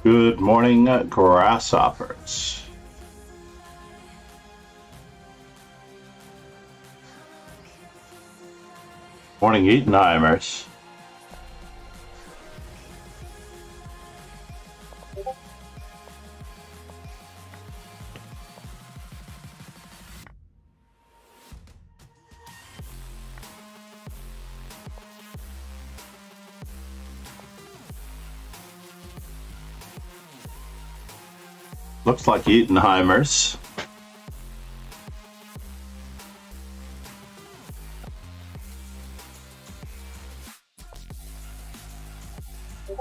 Good morning, grasshoppers. Morning, Eatonheimers. Looks like Eatonheimers.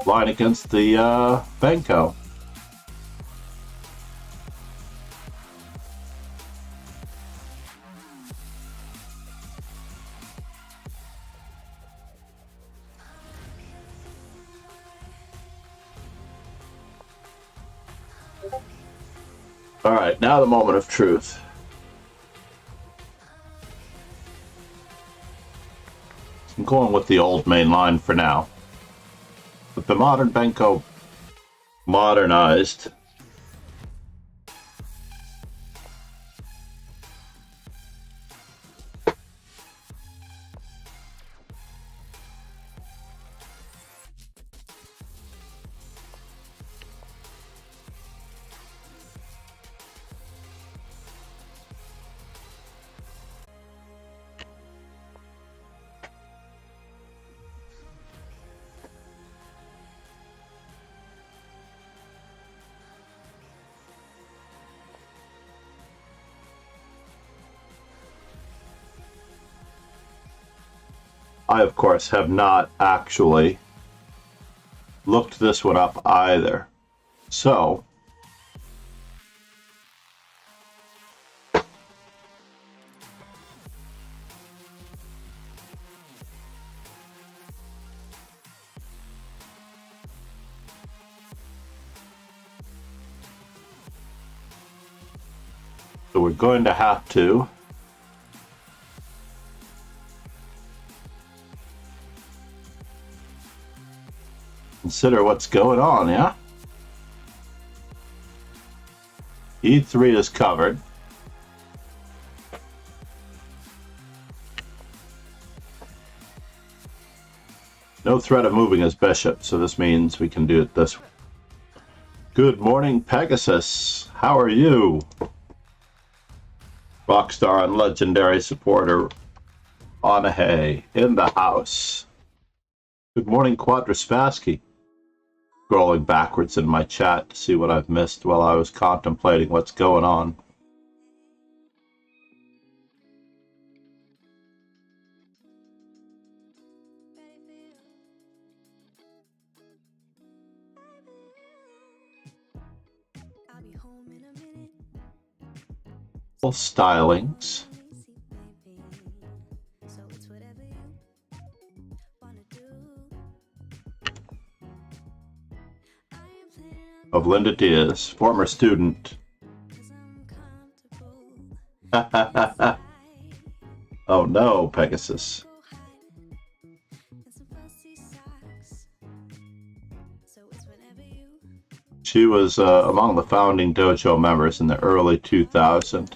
Line against the Benko. All right, now the moment of truth. I'm going with the old main line for now. But the modern Benko modernized. I, of course, have not actually looked this one up either. So, we're going to have to consider what's going on, yeah? E3 is covered. No threat of moving his bishop, so this means we can do it this way. Good morning, Pegasus. How are you? Rockstar and legendary supporter Onahay in the house. Good morning, Quadraspassky. Scrolling backwards in my chat to see what I've missed while I was contemplating what's going on. Stylings of Linda Diaz, former student. Oh no, Pegasus. She was among the founding dojo members in the early 2000s.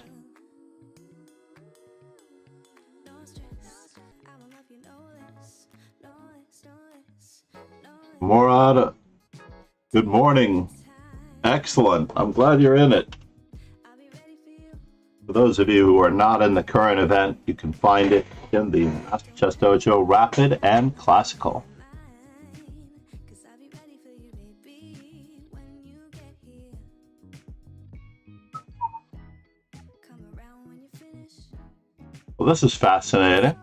Morada, good morning. Excellent. I'm glad you're in it. For those of you who are not in the current event, you can find it in the Master Chess Dojo Rapid and Classical. Well, this is fascinating.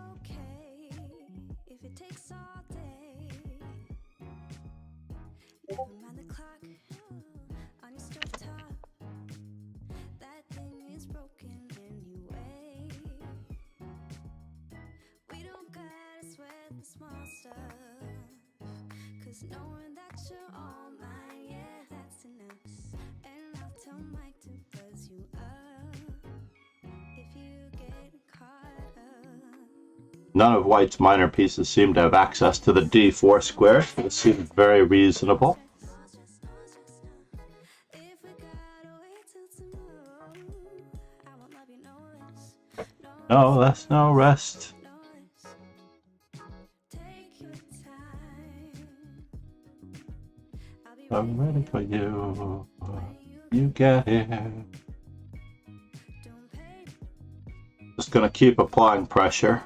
None of White's minor pieces seem to have access to the D4 square, so it seems very reasonable. No, that's no rest. I'm ready for you. You get here. Just gonna keep applying pressure.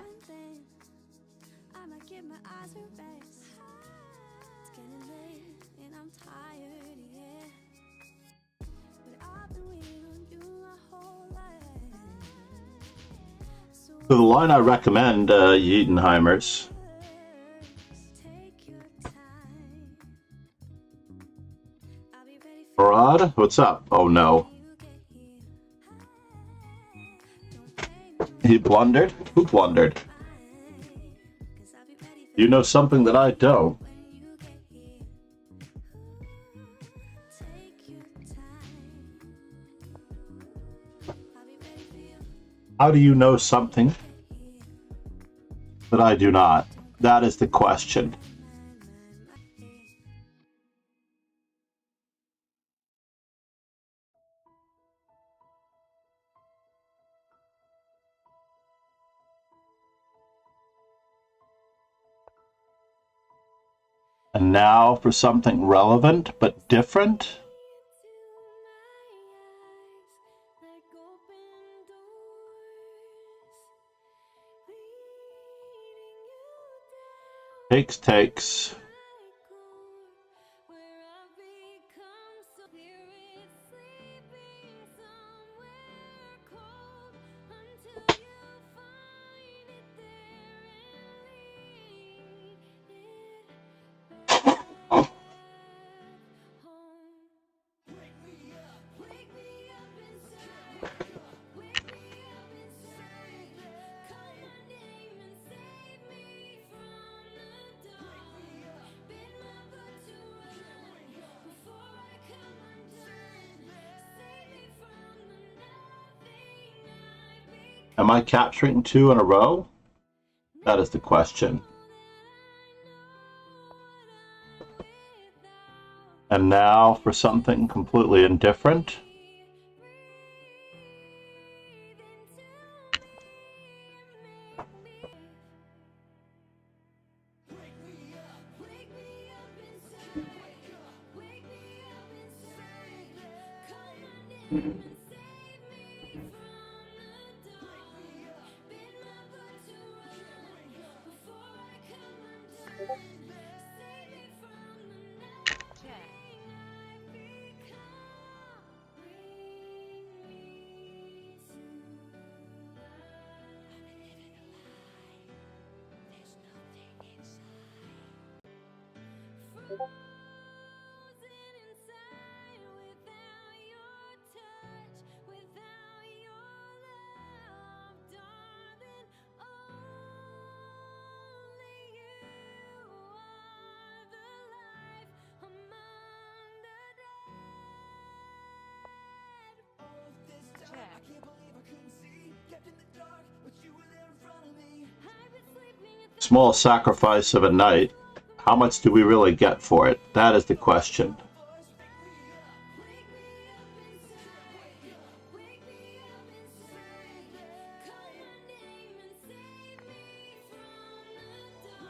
So the line I recommend, Yeatenheimers. Rod, what's up? Oh no. He blundered? Who blundered? You know something that I don't. How do you know something that I do not? That is the question. And now for something relevant but different. Takes. Am I capturing 2 in a row? That is the question. And now for something completely indifferent. Small sacrifice of a night. How much do we really get for it? That is the question.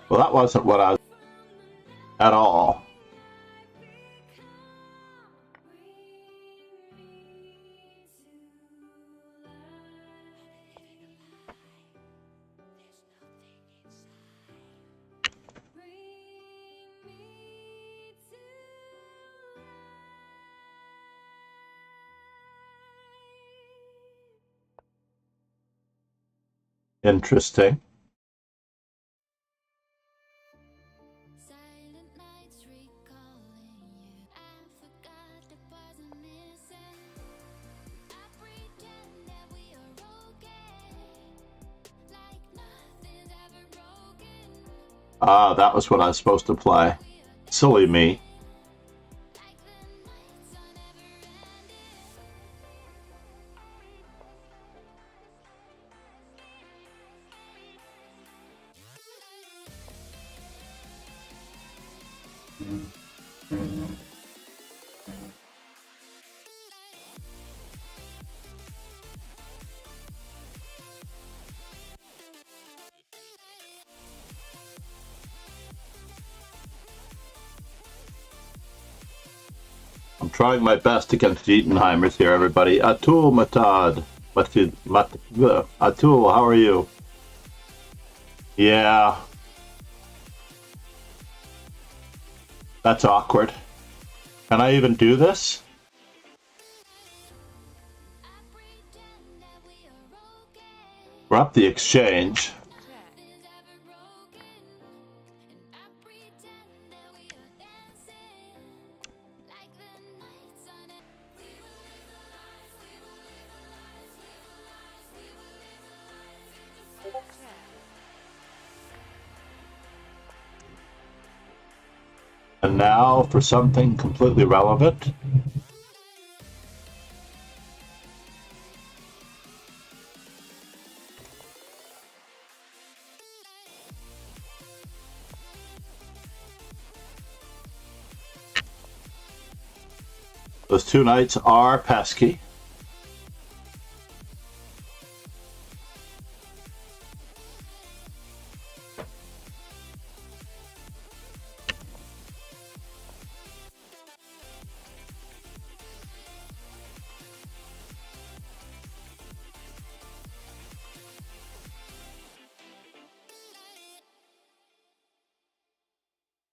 Well, that wasn't what I was at all. Interesting. Ah, that was what I was supposed to play. Silly me. trying my best against Eatonheimers here, everybody. Atul Matad. Atul, how are you? Yeah. That's awkward. Can I even do this? We're up the exchange. And now for something completely relevant. Those two knights are pesky.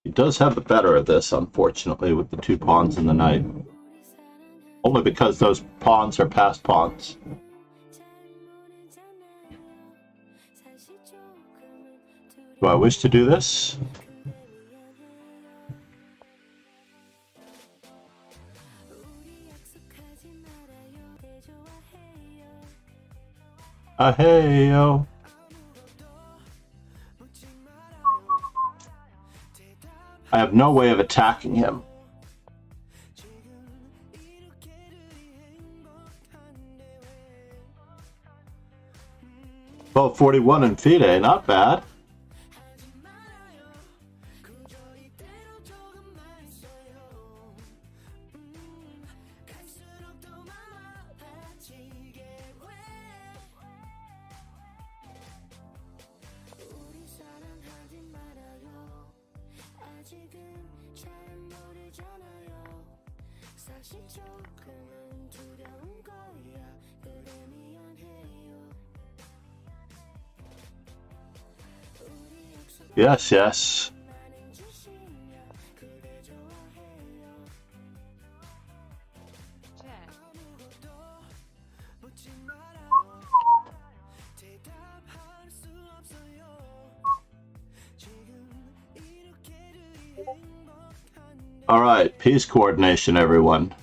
He does have the better of this, unfortunately, with the two pawns and the knight. Only because those pawns are passed pawns. Do I wish to do this? Hey-yo. I have no way of attacking him. Well, 41 in FIDE, not bad. Yes, yes. All right, piece coordination, everyone.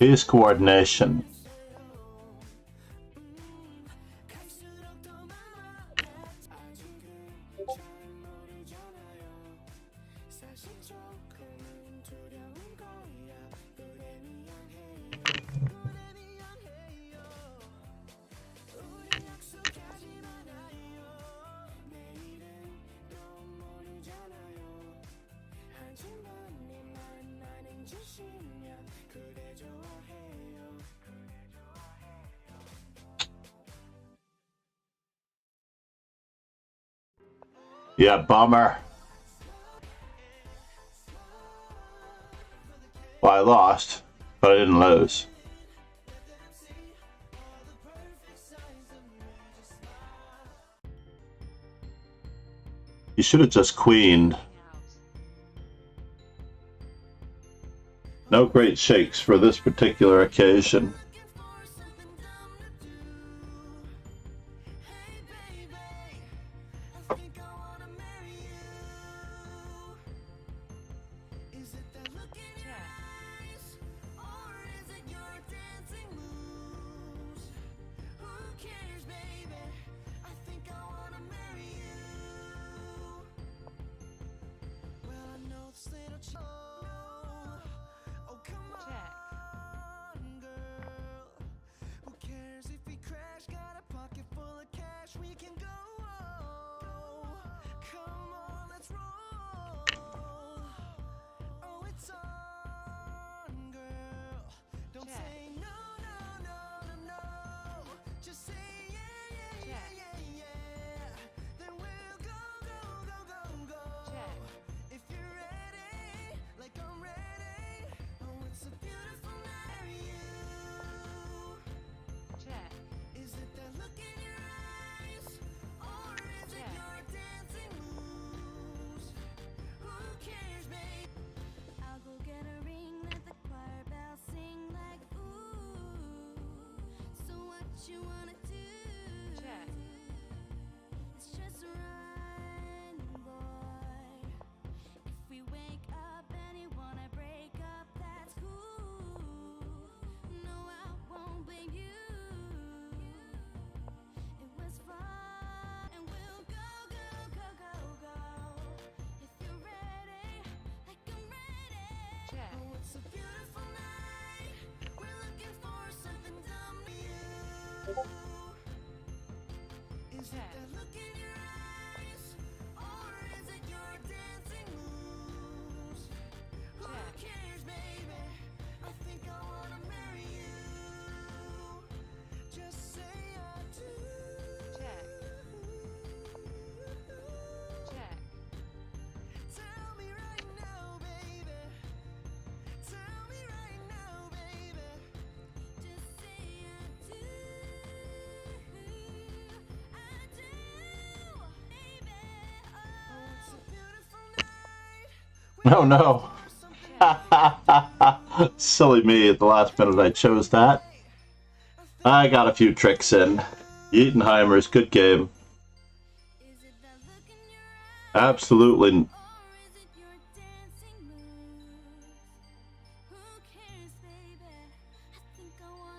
Piece coordination. Yeah, bummer. Well, I lost, but I didn't lose. You should have just queened. No great shakes for this particular occasion. Check. No, no. Silly me, at the last minute I chose that. I got a few tricks in. Yeatenheimer's, good game. Absolutely.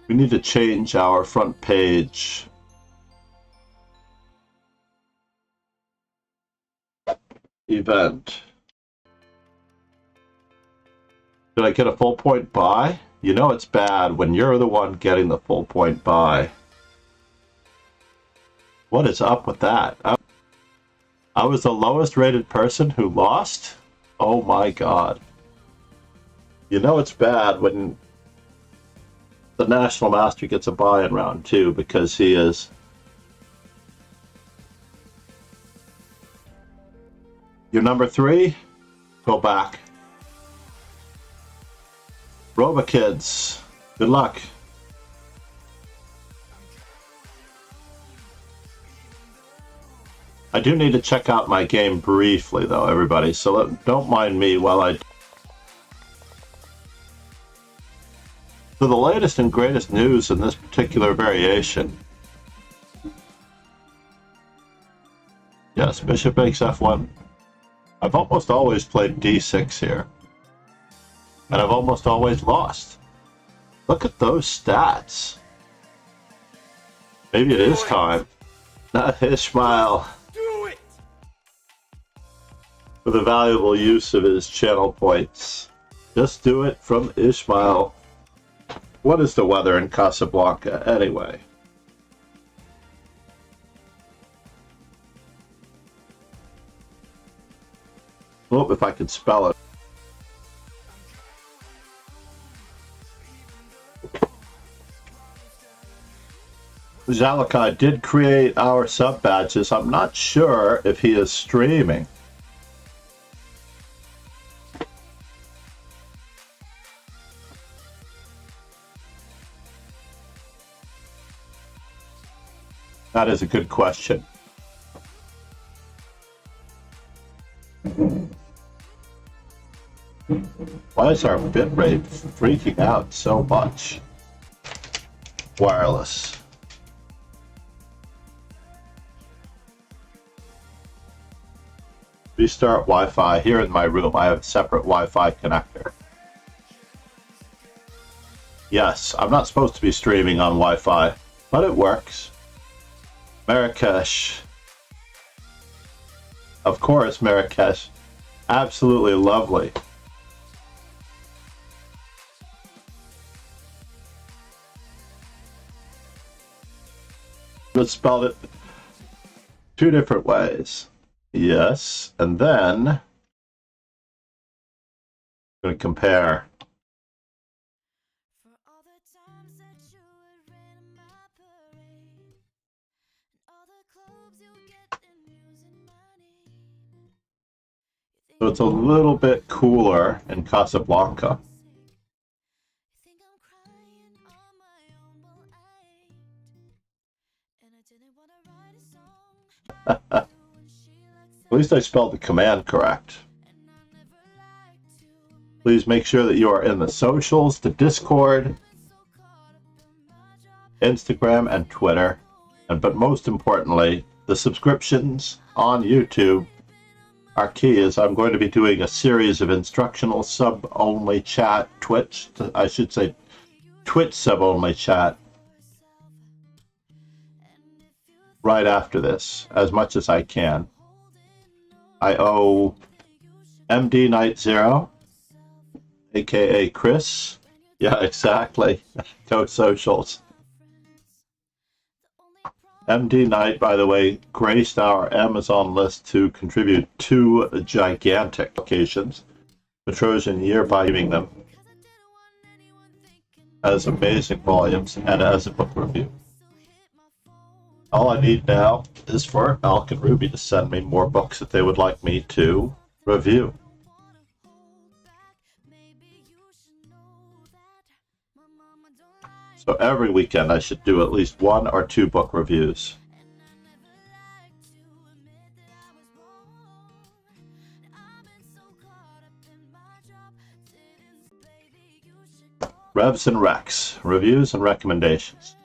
We need to change our front page. Event. Did I get a full point buy? You know it's bad when you're the one getting the full point buy. What is up with that? I was the lowest rated person who lost? Oh my god. You know it's bad when the National Master gets a buy in round 2 because he is... You're number 3? Go back. Roba kids, good luck. I do need to check out my game briefly though, everybody, so don't mind me while I... So the latest and greatest news in this particular variation. Yes, bishop makes f1. I've almost always played d6 here. And I've almost always lost. Look at those stats. Maybe it is time. Not Ishmael. Do it! For the valuable use of his channel points. Just do it from Ishmael. What is the weather in Casablanca anyway? Oh, if I could spell it. Zalakai did create our sub badges. I'm not sure if he is streaming. That is a good question. Why is our bitrate freaking out so much? Wireless. Restart Wi-Fi. Here in my room, I have a separate Wi-Fi connector. Yes, I'm not supposed to be streaming on Wi-Fi, but it works. Marrakesh. Of course, Marrakesh. Absolutely lovely. Let's spell it 2 different ways. Yes, and then I'm going to compare. So it's a little bit cooler in Casablanca. At least I spelled the command correct. Please make sure that you are in the socials, the Discord. Instagram, and Twitter. But most importantly, the subscriptions on YouTube are key, as I'm going to be doing a series of instructional sub-only chat, Twitch sub-only chat right after this, as much as I can. I owe MD Night Zero, aka Chris. Yeah, exactly. Go socials. MD Knight, by the way, graced our Amazon list to contribute 2 gigantic publications, the Trojan Year, by giving them as amazing volumes and as a book review. All I need now is for Alk and Ruby to send me more books that they would like me to review. So every weekend I should do at least 1 or 2 book reviews. Revs and Recs, reviews and recommendations.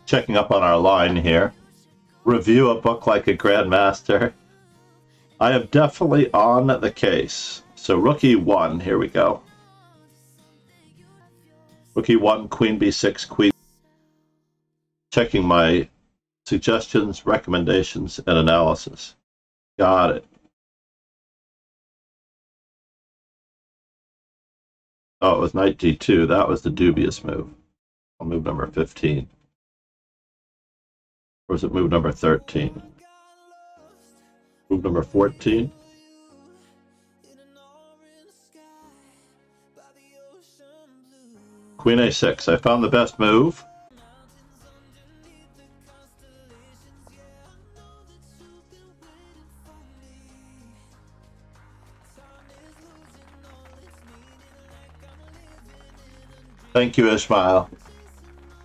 Checking up on our line here. Review a book like a grandmaster. I am definitely on the case. So Rookie 1, here we go. Rookie 1, Queen B6, Queen. Checking my suggestions, recommendations, and analysis. Got it. Oh, it was Knight D2. That was the dubious move. On move number 15. Or was it move number 13? Move number 14? Queen A6. I found the best move. Thank you, Ishmael.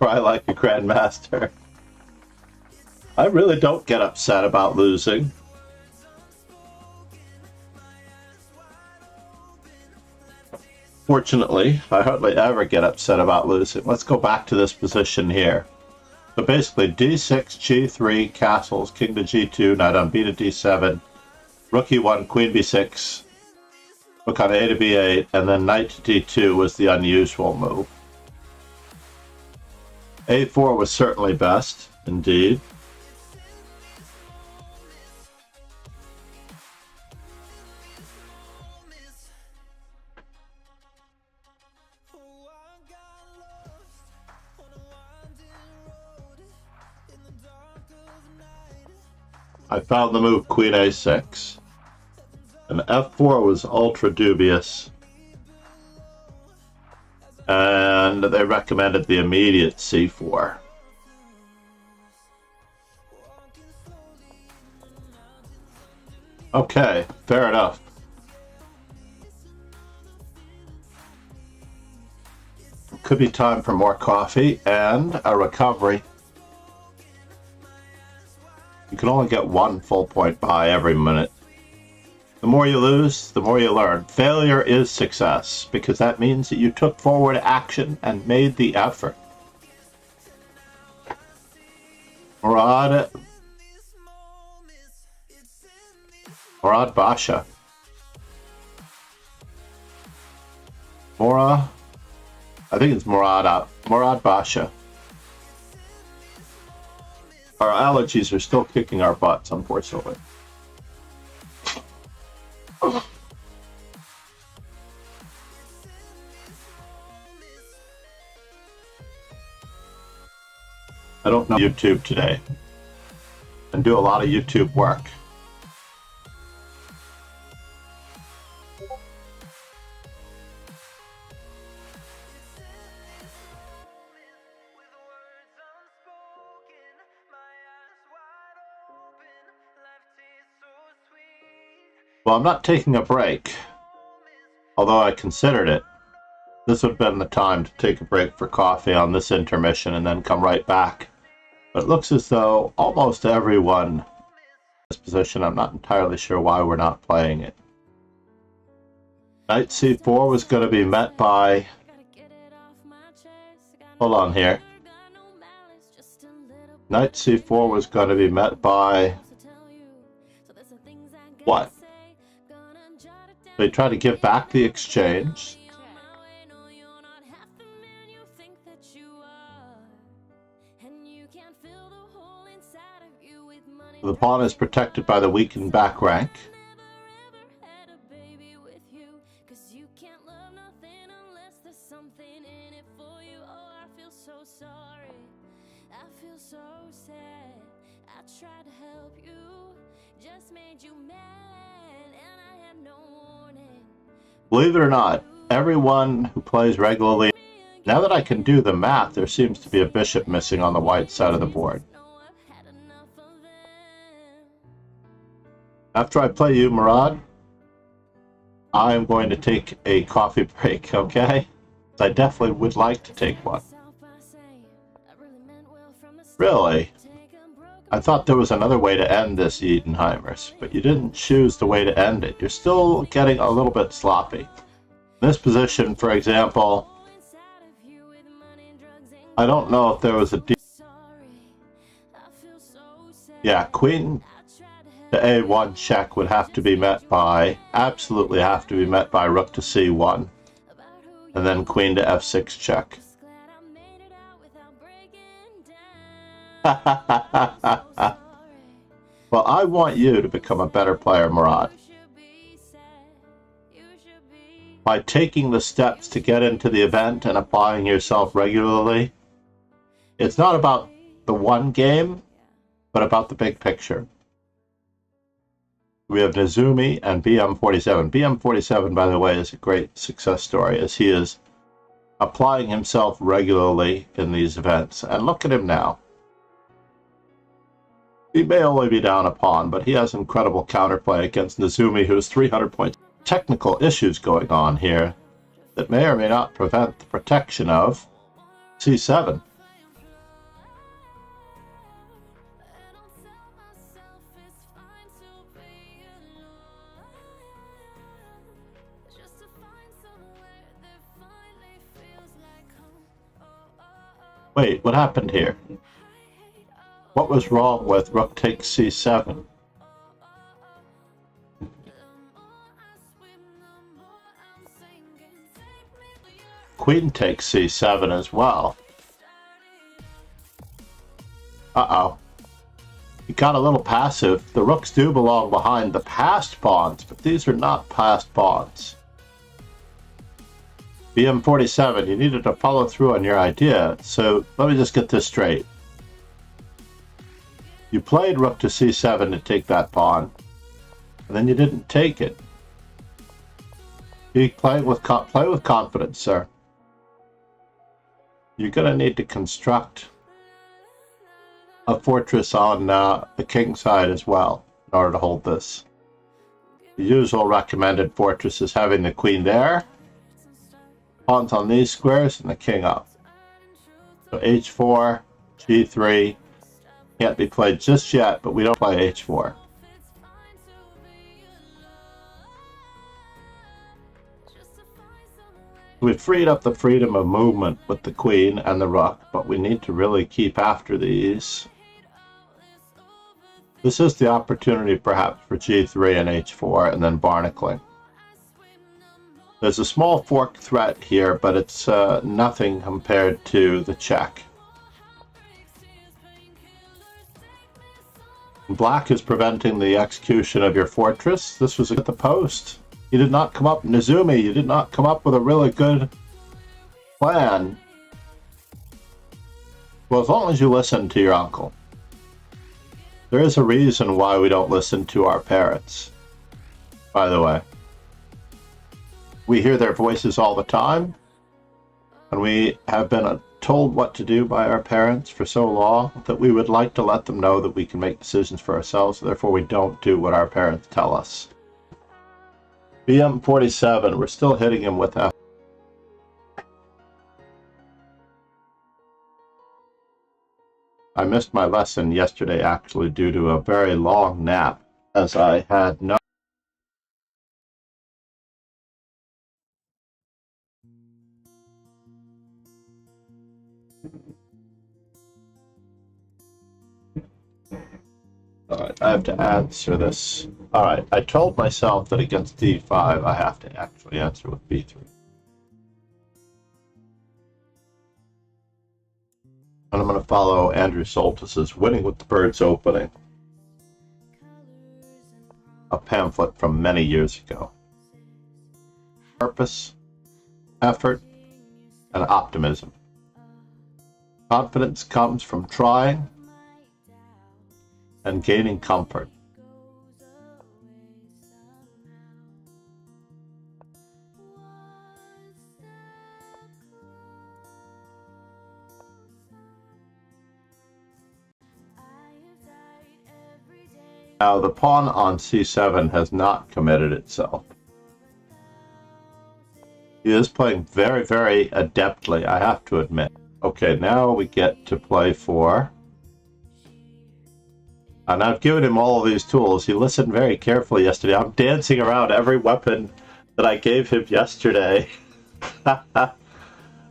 Cry like a grandmaster. I really don't get upset about losing. Fortunately, I hardly ever get upset about losing. Let's go back to this position here. So basically, D6, G3, castles, king to G2, knight on B to D7, Rookie 1, Queen B6, rook on A to B8, and then knight to D2 was the unusual move. A4 was certainly best, indeed. I found the move Queen A6. And F4 was ultra dubious. And they recommended the immediate C4. Okay, fair enough. Could be time for more coffee and a recovery. You can only get 1 full point buy every minute. The more you lose, the more you learn. Failure is success, because that means that you took forward action and made the effort. Murad Basha. I think it's Murad Basha. Our allergies are still kicking our butts, unfortunately. I don't know YouTube today and do a lot of YouTube work. Well, I'm not taking a break, although I considered it. This would have been the time to take a break for coffee on this intermission and then come right back. But it looks as though almost everyone in this position, I'm not entirely sure why we're not playing it. Knight c4 was going to be met by... Hold on here. Knight c4 was going to be met by... What? They try to give back the exchange. The pawn is protected by the weakened back rank. Believe it or not, everyone who plays regularly, now that I can do the math, there seems to be a bishop missing on the white side of the board. After I play you, Murad, I'm going to take a coffee break, okay? I definitely would like to take one. Really? I thought there was another way to end this, Edenheimers, but you didn't choose the way to end it. You're still getting a little bit sloppy. In this position, for example, I don't know if there was a... Yeah, queen to a1 check would have to be met by, absolutely have to be met by rook to c1, and then queen to f6 check. Well, I want you to become a better player, Murad. By taking the steps to get into the event and applying yourself regularly, it's not about the one game, but about the big picture. We have Nezumi and BM47. BM47, by the way, is a great success story, as he is applying himself regularly in these events. And look at him now. He may only be down a pawn, but he has incredible counterplay against Nezumi, who has 300 points. Technical issues going on here that may or may not prevent the protection of c7. Wait, what happened here? What was wrong with rook takes c7? Queen takes c7 as well. Uh-oh. He got a little passive. The rooks do belong behind the passed pawns, but these are not passed pawns. BM47, you needed to follow through on your idea, so let me just get this straight. You played rook to c7 to take that pawn, and then you didn't take it. You play with confidence, sir. You're going to need to construct a fortress on the king side as well in order to hold this. The usual recommended fortress is having the queen there, pawns on these squares, and the king up. So h4, g3, can't be played just yet, but we don't play h4. We've freed up the freedom of movement with the queen and the rook, but we need to really keep after these. This is the opportunity perhaps for g3 and h4 and then barnacling. There's a small fork threat here, but it's nothing compared to the check. Black is preventing the execution of your fortress. This was at the post. You did not come up, Nezumi, you did not come up with a really good plan. Well, as long as you listen to your uncle. There is a reason why we don't listen to our parents, by the way. We hear their voices all the time, and we have been told what to do by our parents for so long that we would like to let them know that we can make decisions for ourselves, therefore we don't do what our parents tell us. BM47, we're still hitting him with F. I missed my lesson yesterday actually due to a very long nap, as I had no. Alright, I have to answer this. Alright, I told myself that against d5 I have to actually answer with b3. And I'm going to follow Andrew Soltis's Winning with the Birds opening, a pamphlet from many years ago. Purpose, effort, and optimism. Confidence comes from trying and gaining comfort. Now the pawn on c7 has not committed itself. He is playing very, very adeptly, I have to admit. Okay, now we get to play for... And I've given him all of these tools. He listened very carefully yesterday. I'm dancing around every weapon that I gave him yesterday. I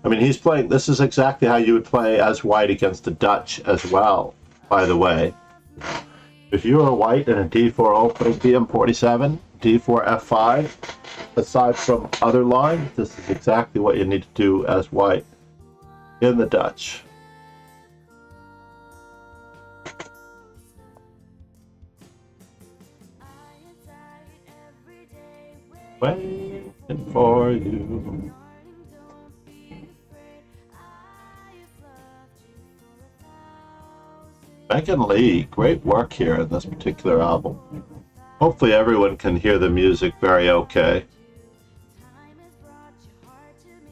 mean, he's playing... This is exactly how you would play as white against the Dutch as well, by the way. If you are white in a d4 opening PM47, d4 f5, aside from other lines, this is exactly what you need to do as white in the Dutch. Waiting for you. Megan Lee, great work here in this particular album. Hopefully everyone can hear the music very okay.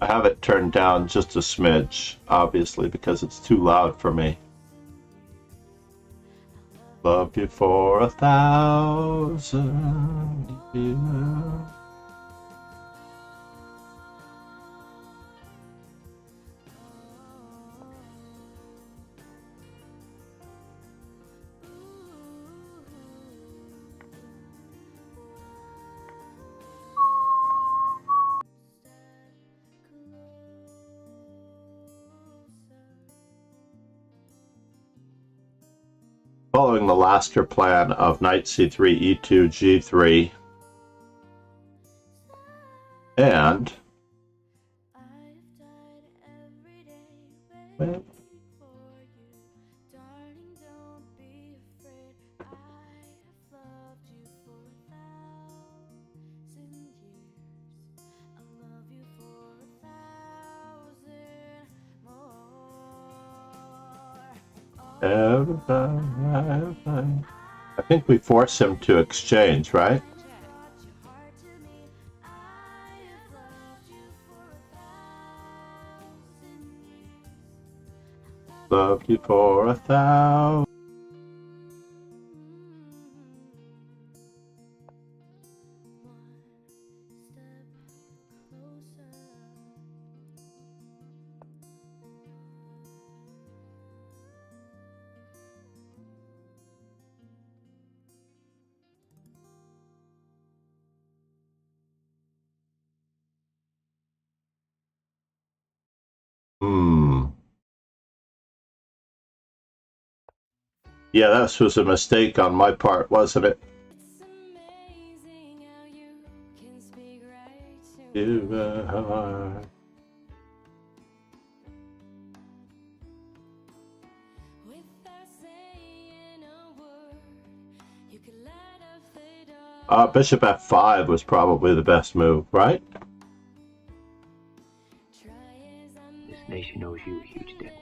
I have it turned down just a smidge, obviously, because it's too loud for me. Love you for 1,000 years. Following the Lasker plan of knight c3, e2, g3, and I think we force him to exchange, right? Love you for 1,000. Yeah, this was a mistake on my part, wasn't it? You are. Bishop f5 was probably the best move, right? This nation owes you a huge debt.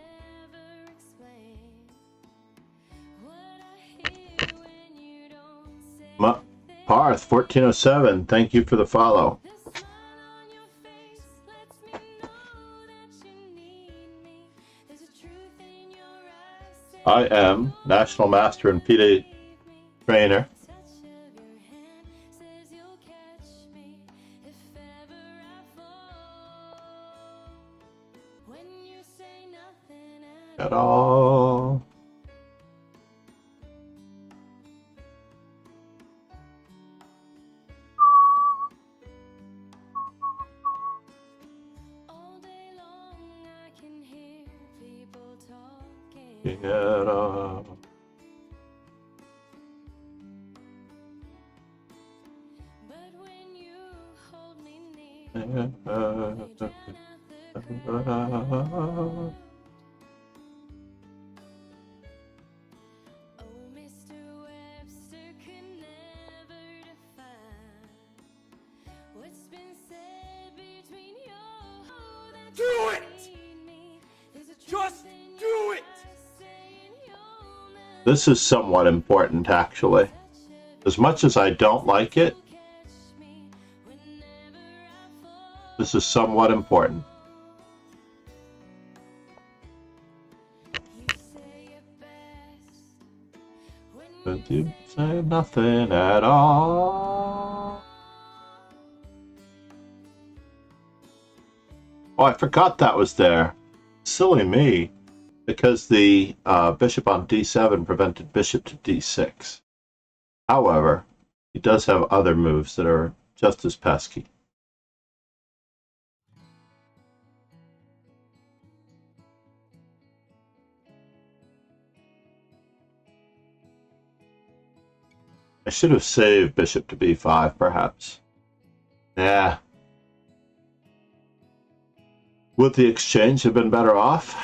Parth 1407, thank you for the follow. I am National Master and FIDE Trainer. At all. Looking at Do it! Just do it! This is somewhat important, actually. As much as I don't like it, this is somewhat important. But you say nothing at all. Oh, I forgot that was there. Silly me. Because the bishop on d7 prevented bishop to d6. However, he does have other moves that are just as pesky. I should have saved bishop to b5, perhaps. Yeah. Would the exchange have been better off?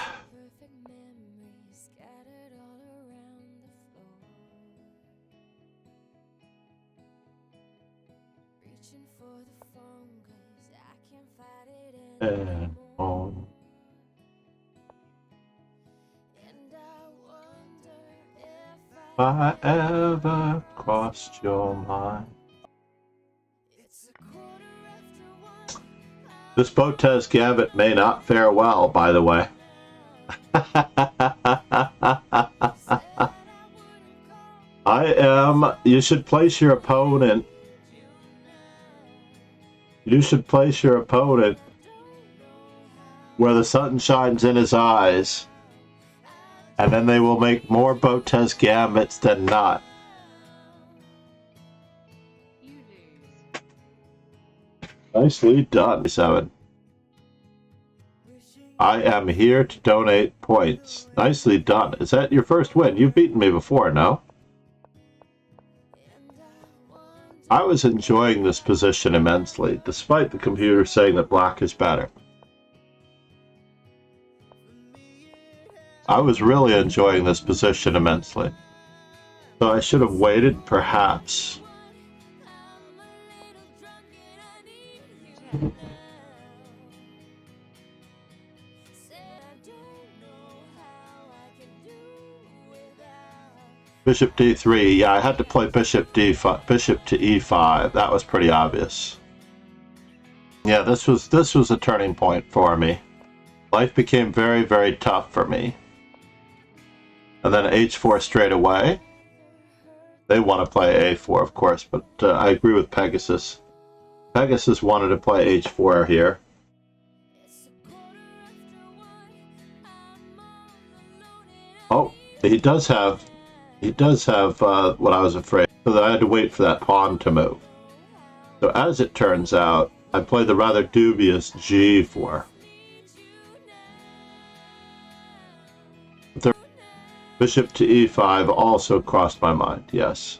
And on. If I ever crossed your mind. This Botez Gambit may not fare well, by the way. You should place your opponent. You should place your opponent where the sun shines in his eyes, and then they will make more Botez Gambits than not. Nicely done, 7. I am here to donate points. Nicely done. Is that your first win? You've beaten me before, no? I was enjoying this position immensely, despite the computer saying that black is better. I was really enjoying this position immensely. So I should have waited, perhaps. Bishop d3. Yeah, I had to play bishop d5, bishop to e5. That was pretty obvious. Yeah, this was a turning point for me. Life became very, very tough for me. And then h4 straight away. They want to play a4, of course, but I agree with Pegasus. Pegasus wanted to play h4 here. Oh, he does have what I was afraid, so that I had to wait for that pawn to move. So as it turns out, I played the rather dubious g4. The bishop to e5 also crossed my mind, yes.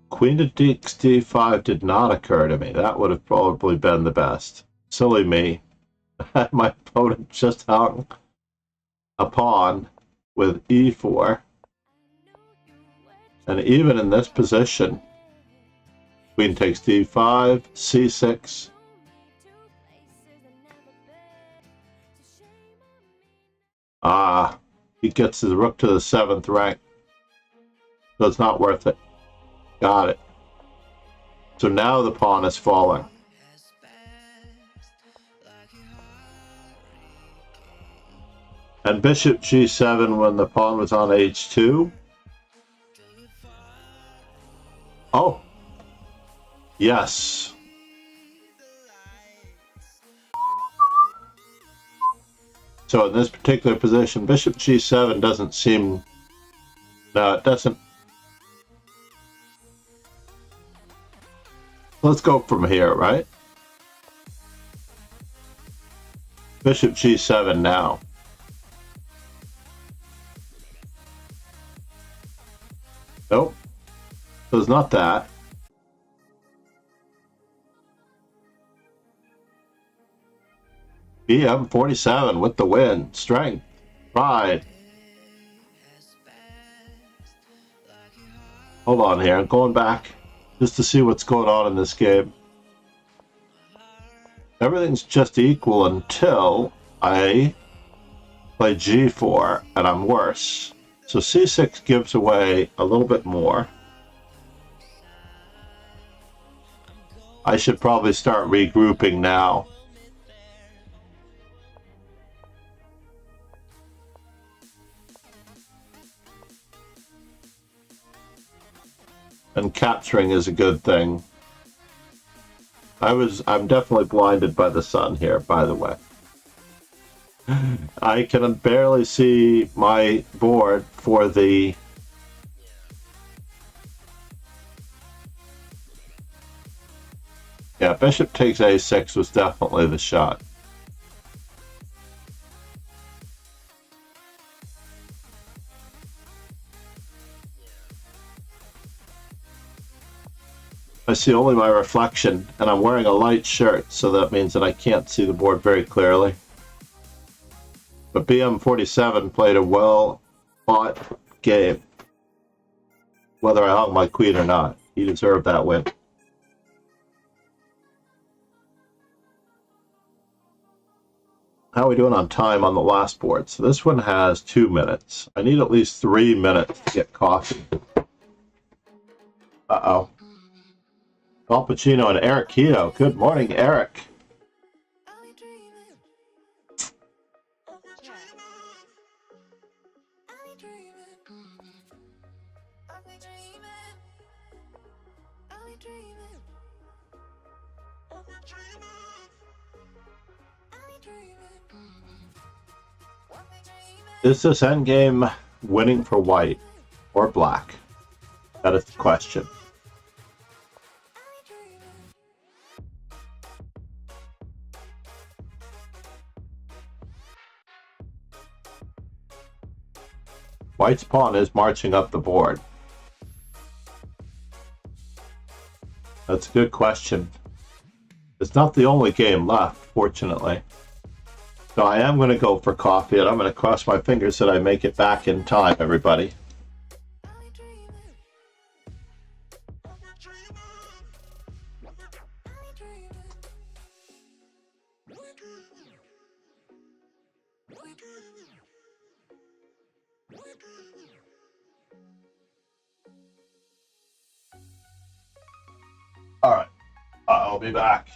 Queen to d5 did not occur to me. That would have probably been the best. Silly me. My opponent just hung a pawn with e4. And even in this position, queen takes d5, c6. Ah, he gets his rook to the 7th rank. So it's not worth it. Got it. So now the pawn is falling. And bishop g7 when the pawn was on h2. Oh. Yes. So in this particular position, bishop g7 doesn't seem... No, it doesn't... Let's go from here, right? Bishop g7 now. Nope. So it's not that. BM47 with the win. Strength. Pride. Hold on here. I'm going back just to see what's going on in this game. Everything's just equal until I play g4 and I'm worse. So c6 gives away a little bit more. I should probably start regrouping now. And capturing is a good thing. I'm definitely blinded by the sun here, by the way. I can barely see my board for the yeah, bishop takes a6 was definitely the shot. I see only my reflection, and I'm wearing a light shirt, so that means that I can't see the board very clearly. But BM47 played a well-fought game. Whether I hung my queen or not, he deserved that win. How are we doing on time on the last board? So this one has 2 minutes. I need at least 3 minutes to get coffee. Uh-oh. Al Pacino and Eric Keto. Good morning, Eric. Is this endgame winning for white or black? That is the question. White's pawn is marching up the board. That's a good question. It's not the only game left, fortunately. So I am going to go for coffee, and I'm going to cross my fingers that I make it back in time, everybody. All right, I'll be back.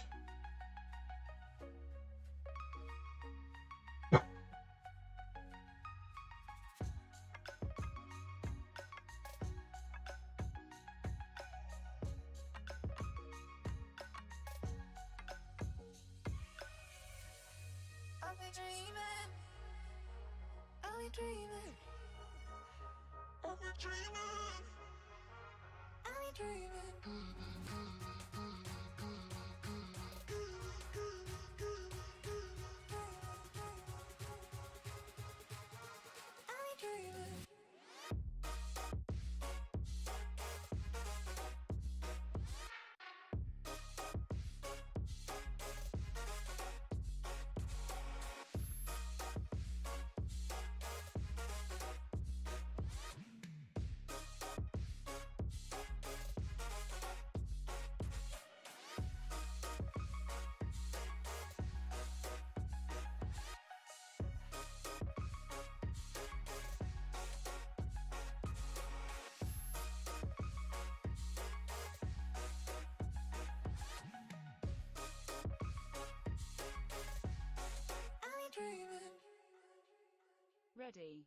Ready.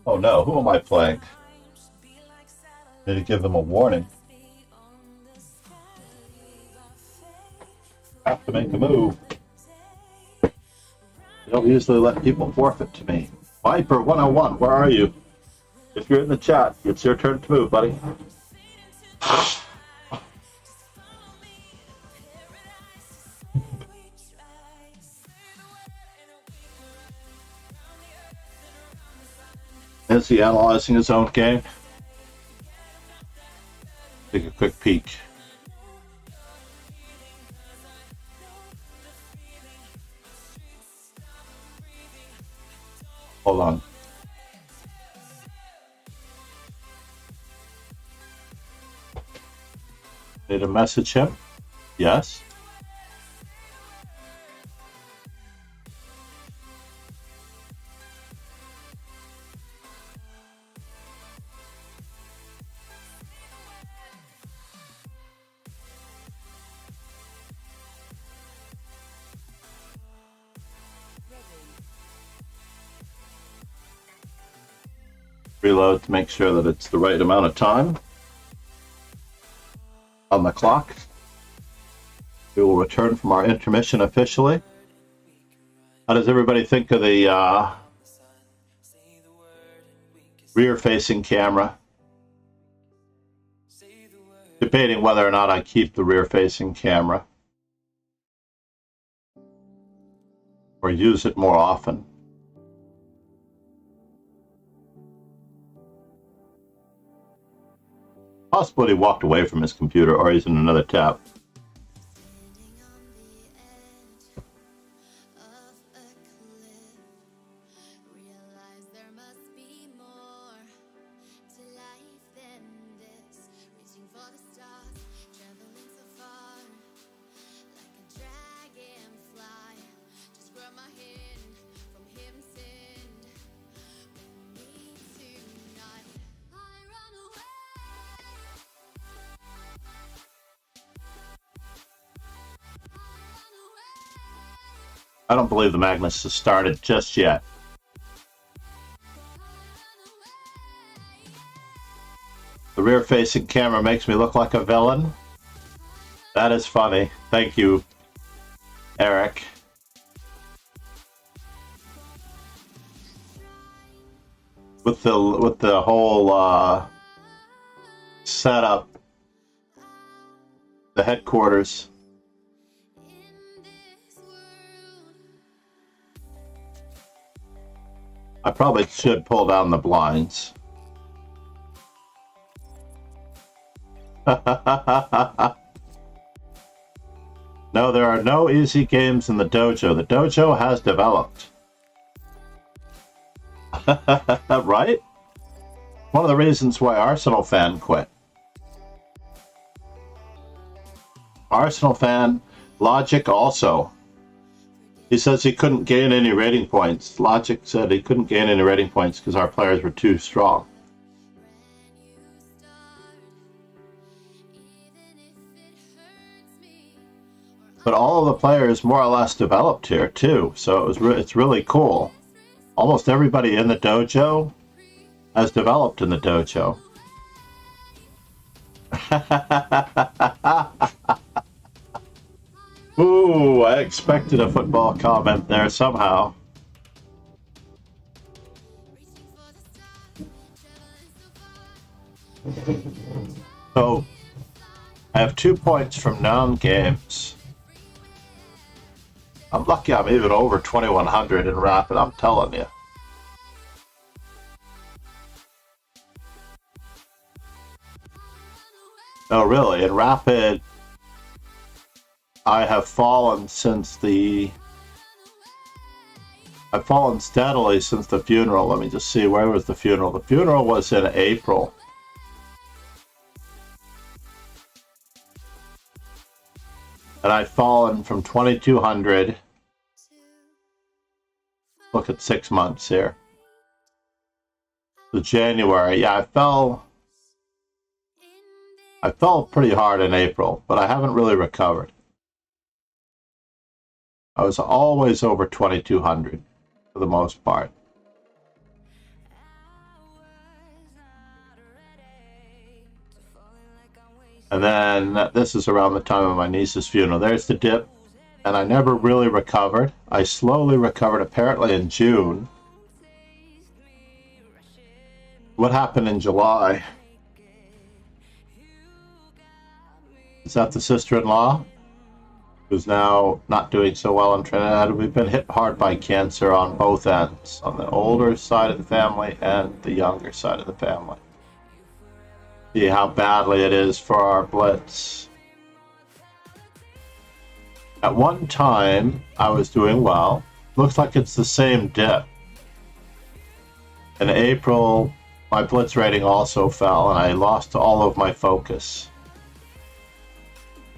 Oh no, who am I playing? Need to give them a warning. Have to make a move. They don't usually let people forfeit to me. Viper 101, where are you? If you're in the chat, it's your turn to move, buddy. Is he analyzing his own game? Take a quick peek. Hold on. Need to message him? Yes. Reload to make sure that it's the right amount of time on the clock. We will return from our intermission officially. How does everybody think of the rear-facing camera? Debating whether or not I keep the rear-facing camera or use it more often. Possibly he walked away from his computer or he's in another tab. I don't believe the Magnus has started just yet. The rear-facing camera makes me look like a villain. That is funny. Thank you, Eric. With the whole setup, the headquarters. I probably should pull down the blinds. No, there are no easy games in the dojo. The dojo has developed. Right? One of the reasons why Arsenal fan quit. Arsenal fan, Logic also. He says he couldn't gain any rating points. Logic said he couldn't gain any rating points because our players were too strong. But all of the players more or less developed here too, so it's really cool. Almost everybody in the dojo has developed in the dojo. Ooh, I expected a football comment there somehow. So, I have 2 points from non-games. I'm lucky I'm even over 2100 in Rapid, I'm telling you. No, really, in Rapid, I have fallen since I've fallen steadily since the funeral. Let me just see, where was the funeral? The funeral was in April. And I've fallen from 2200. Look at 6 months here. So January, yeah, I fell pretty hard in April, but I haven't really recovered. I was always over 2200 for the most part. And then this is around the time of my niece's funeral. There's the dip. And I never really recovered. I slowly recovered apparently in June. What happened in July? Is that the sister-in-law? Who's now not doing so well in Trinidad? We've been hit hard by cancer on both ends. On the older side of the family and the younger side of the family. See how badly it is for our Blitz. At one time, I was doing well. Looks like it's the same dip. In April, my Blitz rating also fell, and I lost all of my focus.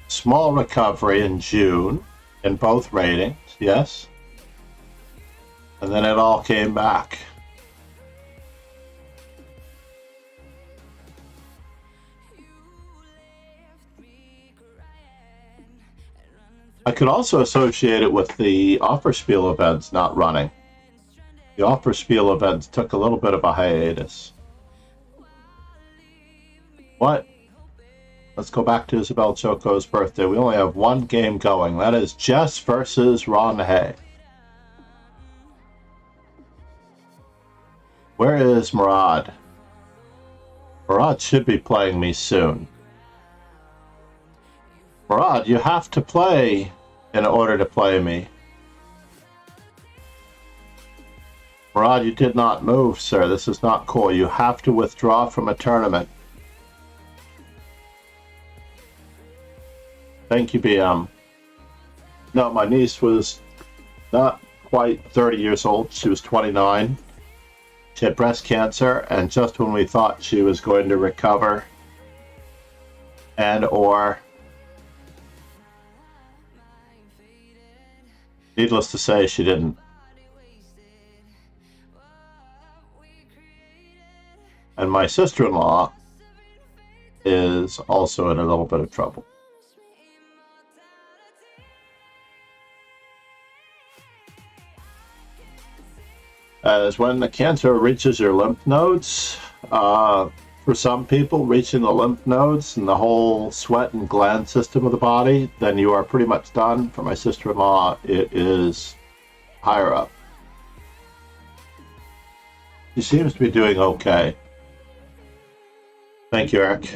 Small recovery in June, in both ratings, yes. And then it all came back. I could also associate it with the Offerspiel events not running. The Offerspiel events took a little bit of a hiatus. What? Let's go back to Isabelle Choko's birthday. We only have one game going. That is Jess versus Ron Hay. Where is Murad? Murad should be playing me soon. Murad, you have to play in order to play me. Murad, you did not move, sir. This is not cool. You have to withdraw from a tournament. Thank you, BM. No, my niece was not quite 30 years old. She was 29. She had breast cancer, and just when we thought she was going to recover or needless to say, she didn't. And my sister-in-law is also in a little bit of trouble. As when the cancer reaches your lymph nodes, for some people, reaching the lymph nodes and the whole sweat and gland system of the body, then you are pretty much done. For my sister-in-law, it is higher up. She seems to be doing okay. Thank you, Eric.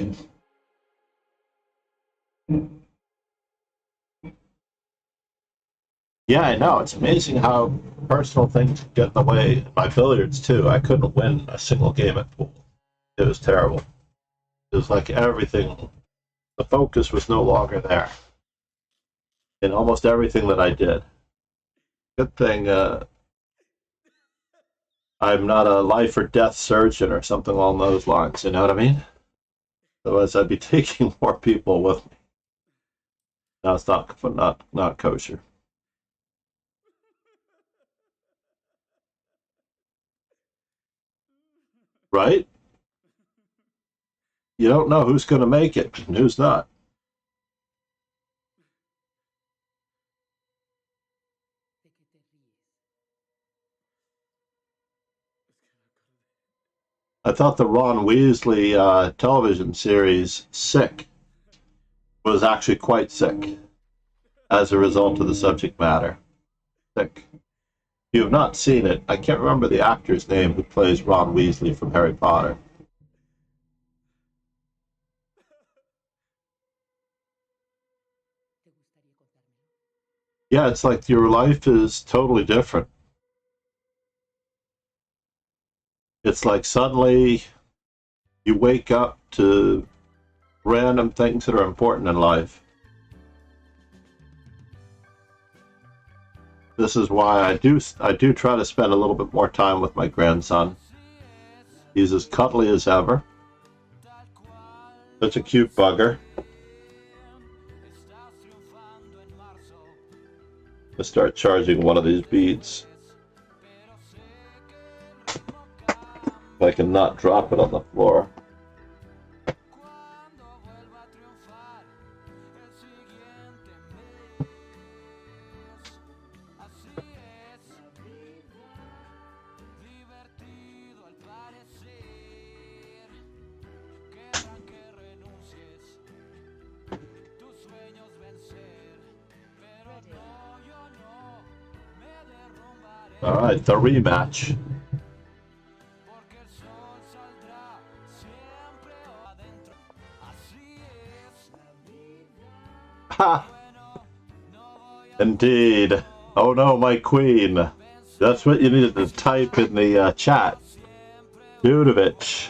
Yeah, I know. It's amazing how personal things get in the way. My billiards, too. I couldn't win a single game at pool. It was terrible. It was like everything, the focus was no longer there in almost everything that I did. Good thing I'm not a life or death surgeon or something along those lines, you know what I mean? Otherwise, I'd be taking more people with me. No, it's not kosher. Right? You don't know who's going to make it and who's not. I thought the Ron Weasley television series, Sick, was actually quite sick as a result of the subject matter. Sick. If you have not seen it, I can't remember the actor's name who plays Ron Weasley from Harry Potter. Yeah, it's like your life is totally different. It's like suddenly you wake up to random things that are important in life. This is why I do try to spend a little bit more time with my grandson. He's as cuddly as ever. Such a cute bugger. Let's start charging one of these beads. If I can not drop it on the floor. All right, the rematch. Ha! Indeed. Oh no, my queen. That's what you needed to type in the chat. Dudovich.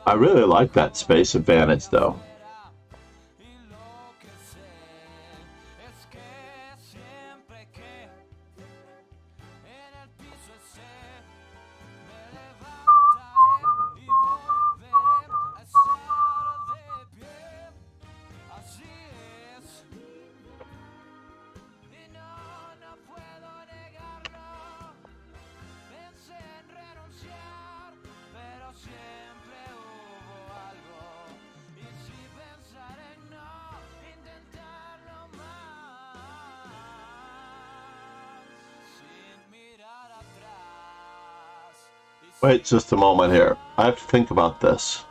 I really like that space advantage, though. Wait just a moment here. I have to think about this.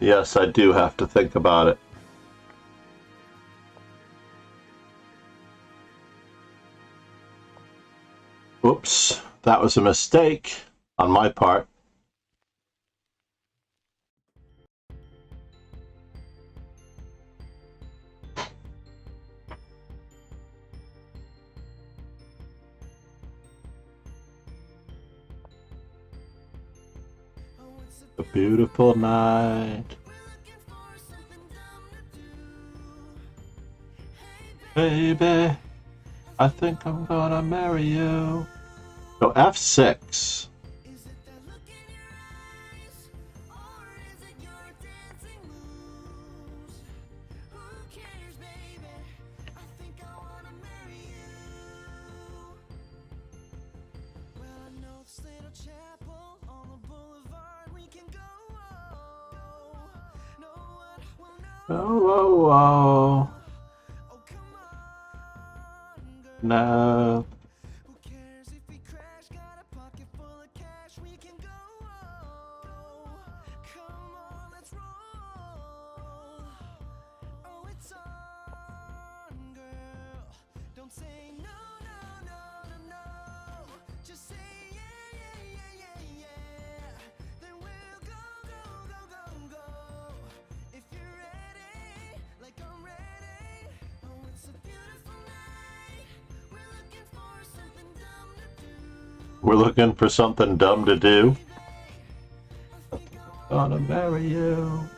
Yes, I do have to think about it. Oops, that was a mistake on my part. A beautiful night. Baby, I think I'm gonna marry you. So F6. Oh, oh, oh. No. We're looking for something dumb to do. Gonna marry you.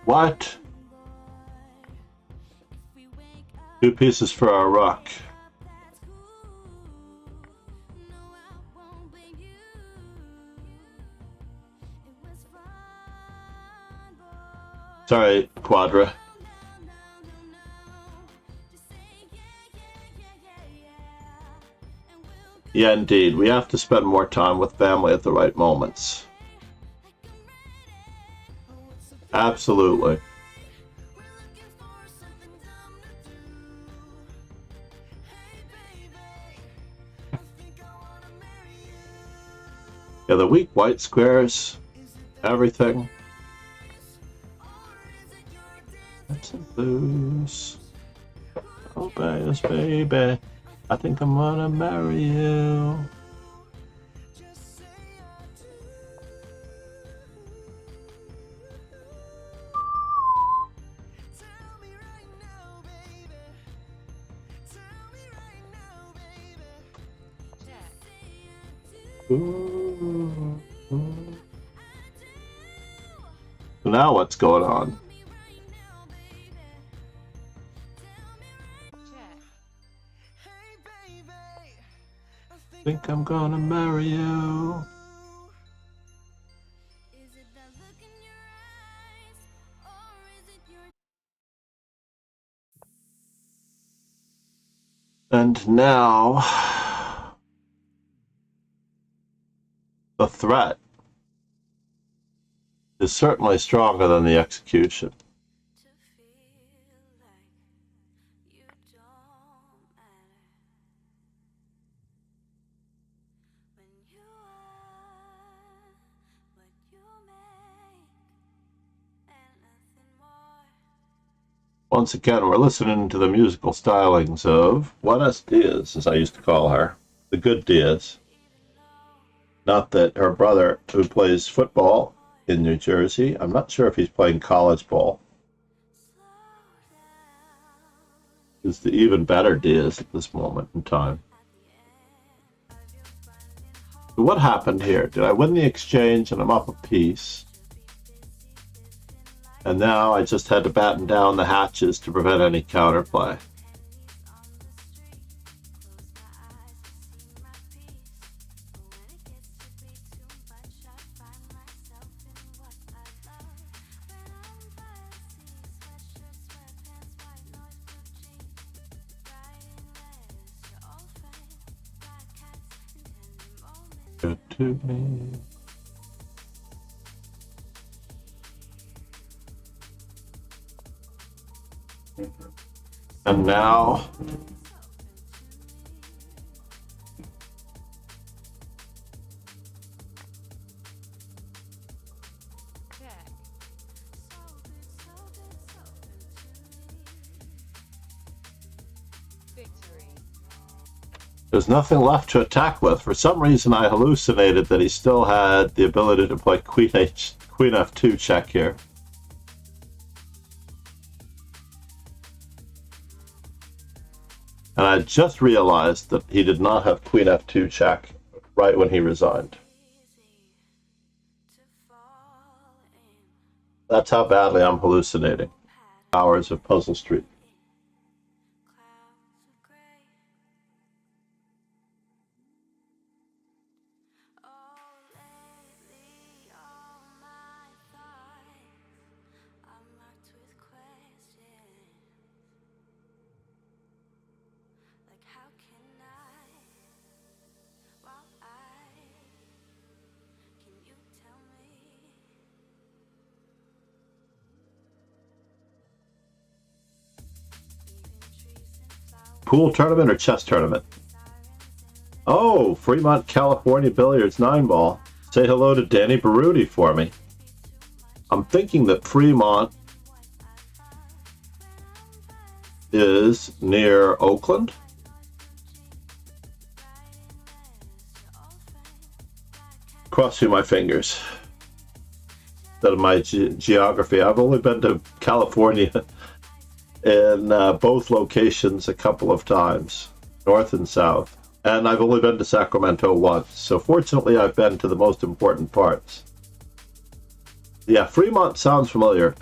What? 2 pieces for our rock. Sorry, Quadra. Yeah, indeed. We have to spend more time with family at the right moments. Absolutely. Yeah, the weak white squares, everything. That's a boost. Oh, baby, I think I'm gonna marry you. Ooh, ooh. now what's going on? Think I'm gonna marry you. And now the threat is certainly stronger than the execution. Once again, we're listening to the musical stylings of Buenos Dias, as I used to call her, the good Diaz. Not that her brother, who plays football in New Jersey, I'm not sure if he's playing college ball, is the even better Diaz at this moment in time. So what happened here? Did I win the exchange and I'm up a piece? And now I just had to batten down the hatches to prevent any counterplay. Good to me. And now there's nothing left to attack with. For some reason I hallucinated that he still had the ability to play Queen F2 check here. And I just realized that he did not have Queen F2 check right when he resigned. That's how badly I'm hallucinating. Hours of Puzzle Street. Pool tournament or chess tournament? Oh, Fremont, California Billiards 9-ball. Say hello to Danny Baruti for me. I'm thinking that Fremont is near Oakland. Crossing my fingers. That of my geography. I've only been to California in both locations a couple of times, north and south. And I've only been to Sacramento once. So fortunately, I've been to the most important parts. Yeah, Fremont sounds familiar.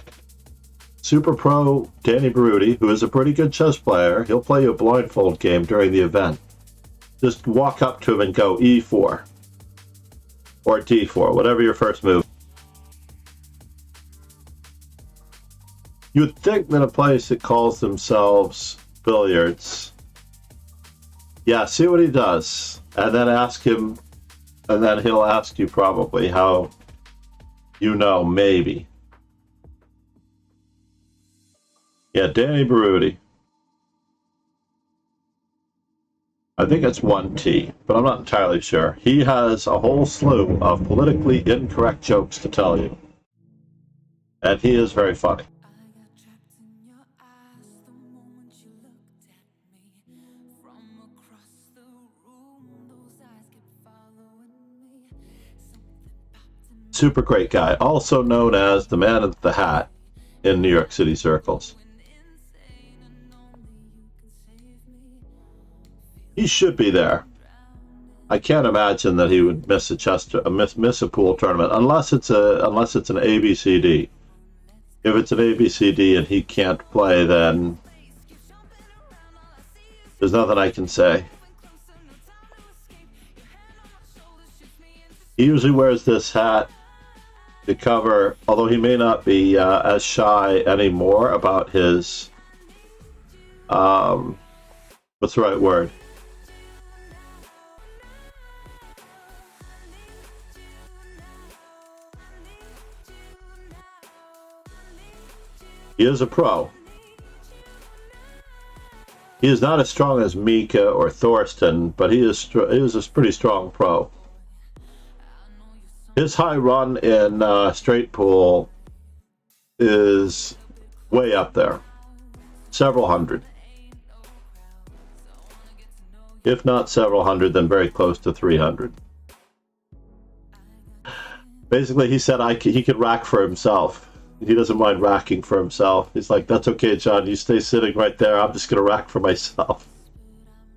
Super Pro Danny Baruti, who is a pretty good chess player, he'll play you a blindfold game during the event. Just walk up to him and go E4 or D4, whatever your first move. You would think that a place that calls themselves billiards, yeah, see what he does, and then ask him, and then he'll ask you probably how you know, maybe. Yeah, Danny Baruti. I think it's 1T, but I'm not entirely sure. He has a whole slew of politically incorrect jokes to tell you. And he is very funny. Super great guy, also known as the man with the hat in New York City circles. He should be there. I can't imagine that he would miss a miss a pool tournament unless it's an ABCD. If it's an ABCD and he can't play, then there's nothing I can say. He usually wears this hat to cover, although he may not be as shy anymore about his, what's the right word? He is a pro. He is not as strong as Mika or Thorsten, but he is a pretty strong pro. His high run in straight pool is way up there. Several hundred. If not several hundred, then very close to 300. Basically, he said he could rack for himself. He doesn't mind racking for himself. He's like, that's okay, John. You stay sitting right there. I'm just going to rack for myself.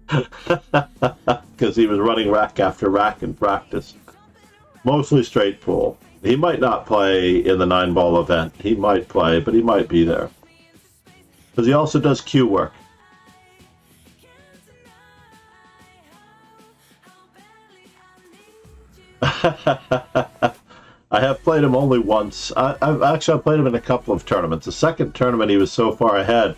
Because he was running rack after rack in practice. Mostly straight pool. He might not play in the 9-ball event. He might play, but he might be there. Because he also does cue work. I have played him only once. I've played him in a couple of tournaments. The second tournament, he was so far ahead.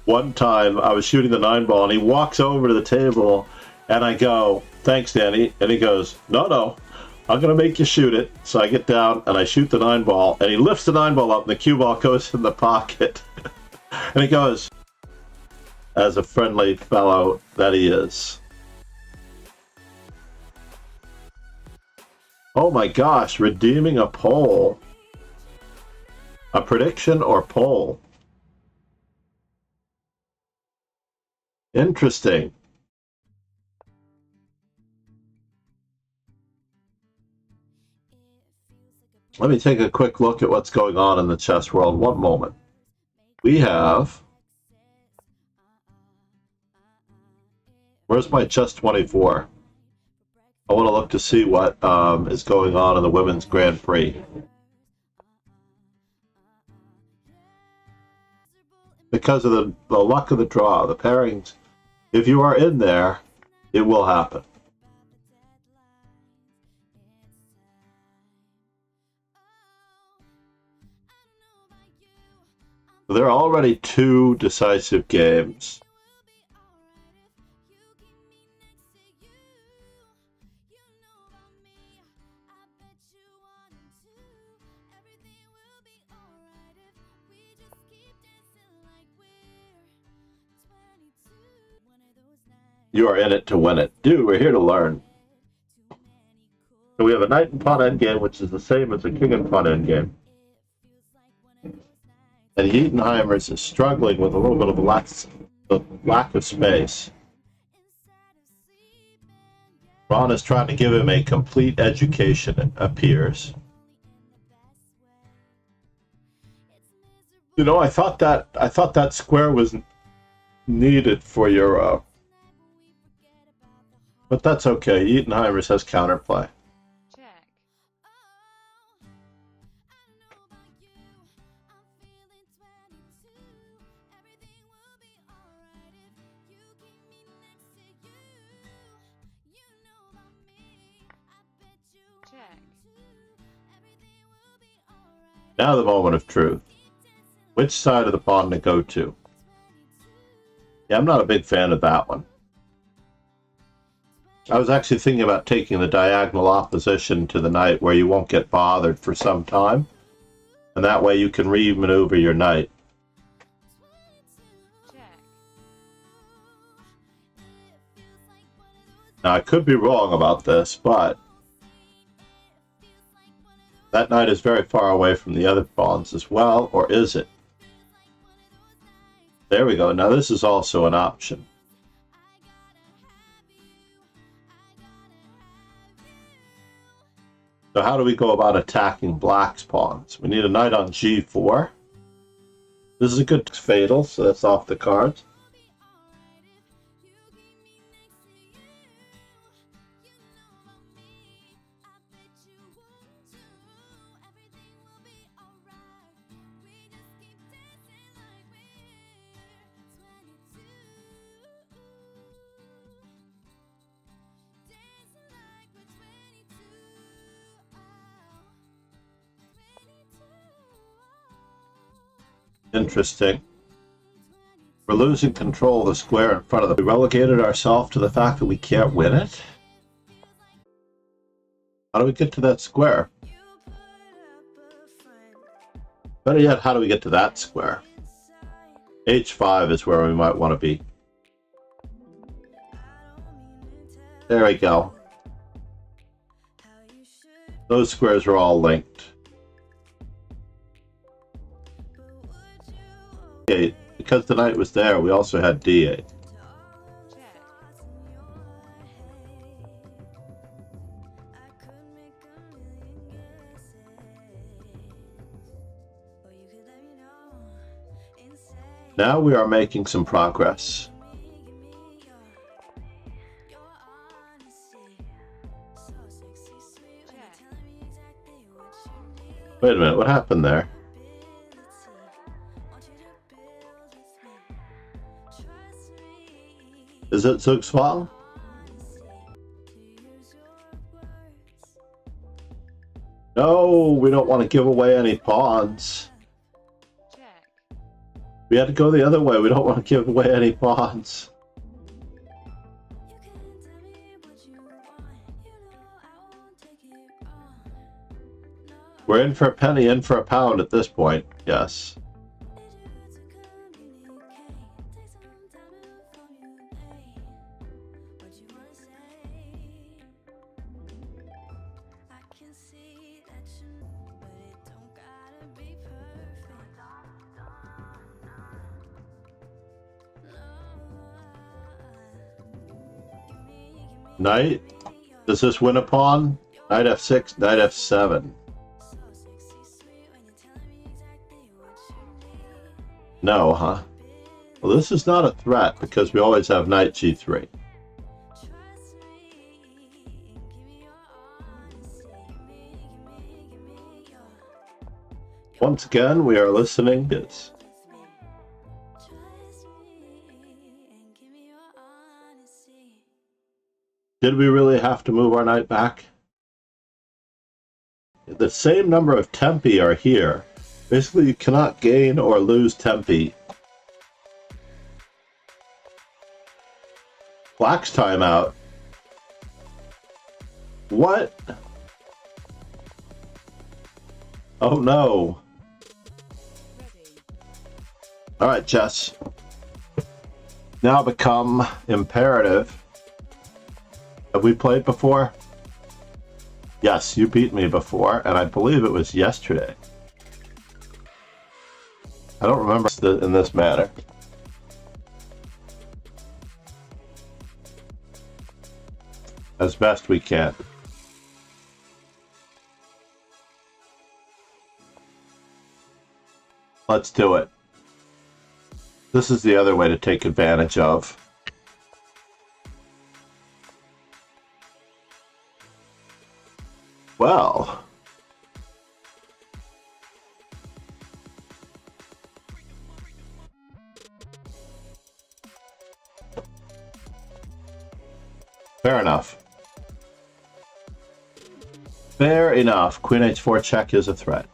One time, I was shooting the 9-ball, and he walks over to the table, and I go, "Thanks, Danny." And he goes, "No, I'm going to make you shoot it." So I get down, and I shoot the 9-ball, and he lifts the 9-ball up, and the cue ball goes in the pocket. And he goes, as a friendly fellow that he is, "Oh my gosh, redeeming a poll." A prediction or poll? Interesting. Let me take a quick look at what's going on in the chess world. One moment. We have... Where's my chess 24? I want to look to see what is going on in the Women's Grand Prix. Because of the luck of the draw, the pairings, if you are in there, it will happen. There are already 2 decisive games. You are in it to win it. Dude, we're here to learn. So we have a knight and pawn endgame, which is the same as a king and pawn endgame. And Yeatenheimers is struggling with a little bit of the lack of space. Ron is trying to give him a complete education, it appears. You know, I thought that square was needed for your but that's okay. Yeatenheimers has counterplay. Check. Check. Now the moment of truth. Which side of the pawn to go to? Yeah, I'm not a big fan of that one. I was actually thinking about taking the diagonal opposition to the knight where you won't get bothered for some time. And that way you can re-maneuver your knight. Check. Now, I could be wrong about this, but that knight is very far away from the other pawns as well, or is it? There we go. Now this is also an option. So how do we go about attacking black's pawns? We need a knight on g4. This is a good fatal, so that's off the cards. Interesting. We're losing control of the square in front of them. We relegated ourselves to the fact that we can't win it? How do we get to that square? Better yet, how do we get to that square? H5 is where we might want to be. There we go. Those squares are all linked. Okay, because the knight was there, we also had D8. Check. Now we are making some progress. Wait a minute, what happened there? Is it Zugzwang? No, we don't want to give away any pawns. Check. We had to go the other way. We don't want to give away any pawns. We're in for a penny, in for a pound at this point. Yes. Knight. Does this win a pawn? Knight f6, knight f7. No, huh? Well, this is not a threat because we always have knight g3. Once again, we are listening. Yes. Did we really have to move our knight back? The same number of tempi are here. Basically, you cannot gain or lose tempi. Black's timeout. What? Oh no. Ready. Alright, chess. Now become imperative. Have we played before? Yes, you beat me before, and I believe it was yesterday. I don't remember in this manner. As best we can. Let's do it. This is the other way to take advantage of. Well. Fair enough. Fair enough. Queen h4 check is a threat.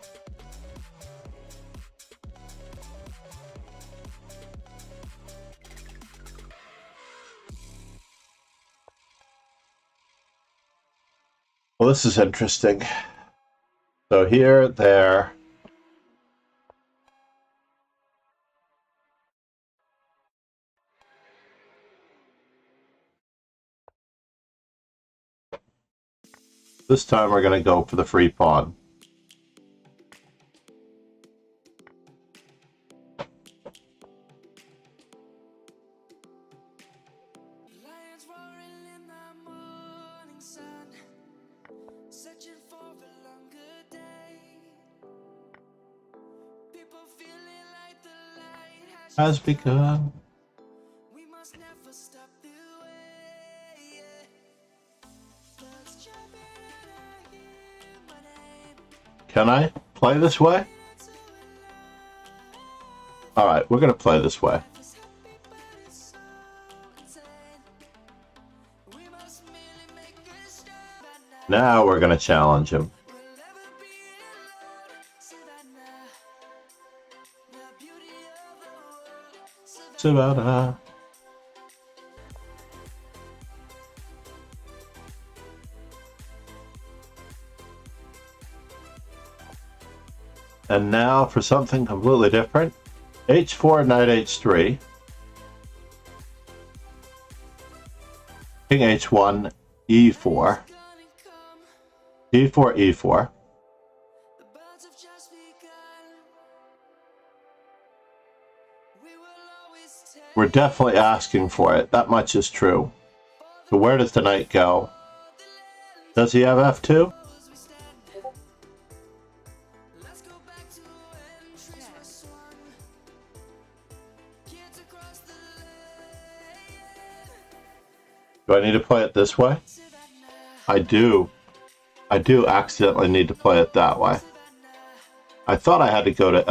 Well, this is interesting. So here, there. This time we're going to go for the free pawn. Has begun. Can I play this way? Alright, we're going to play this way. Now we're going to challenge him. Savannah. And now for something completely different. H4, knight H3. King H1, E4. D4, E4. We're definitely asking for it. That much is true. So where does the knight go? Does he have F2? Do I need to play it this way? I do. I do accidentally need to play it that way. I thought I had to go to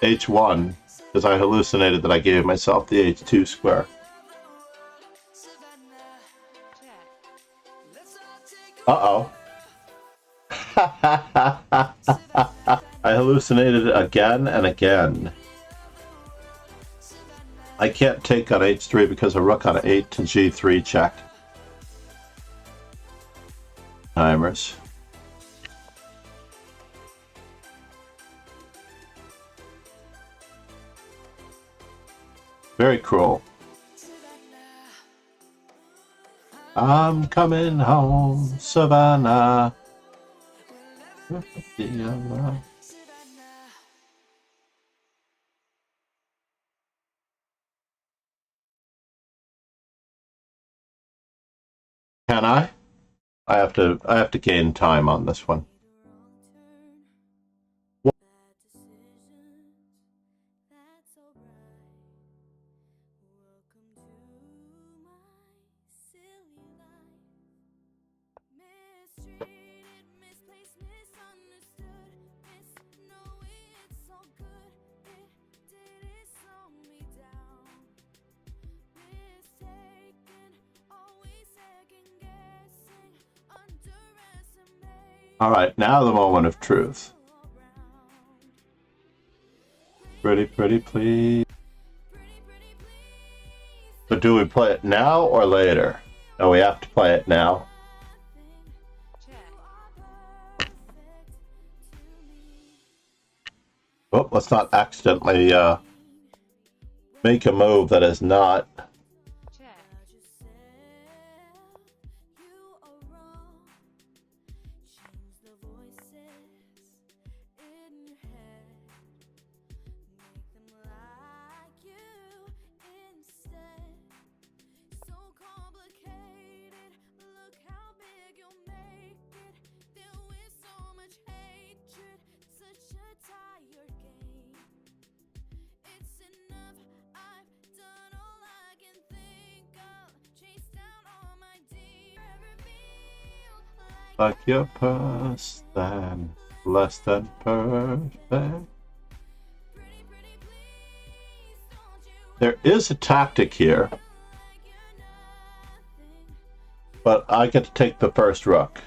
H1 because I hallucinated that I gave myself the H2 square. Uh-oh. I hallucinated again and again. I can't take on H3 because a rook on 8 to G3 check. Timers. Very cruel. I'm coming home, Savannah. Can I? I have to gain time on this one. All right, now the moment of truth. Pretty, pretty, please. So do we play it now or later? No, we have to play it now. Oh, let's not accidentally make a move that is not. Like your purse, then less than perfect. There is a tactic here, but I get to take the first rook.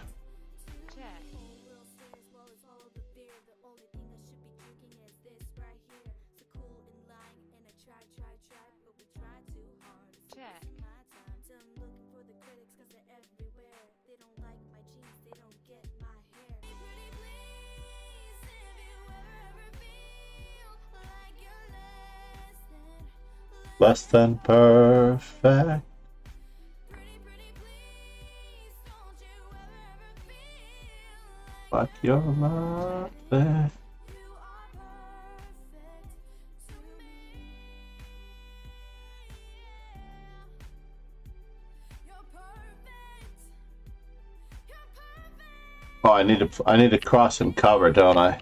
Less than perfect. But you're not there. Oh, I need to cross and cover, don't I?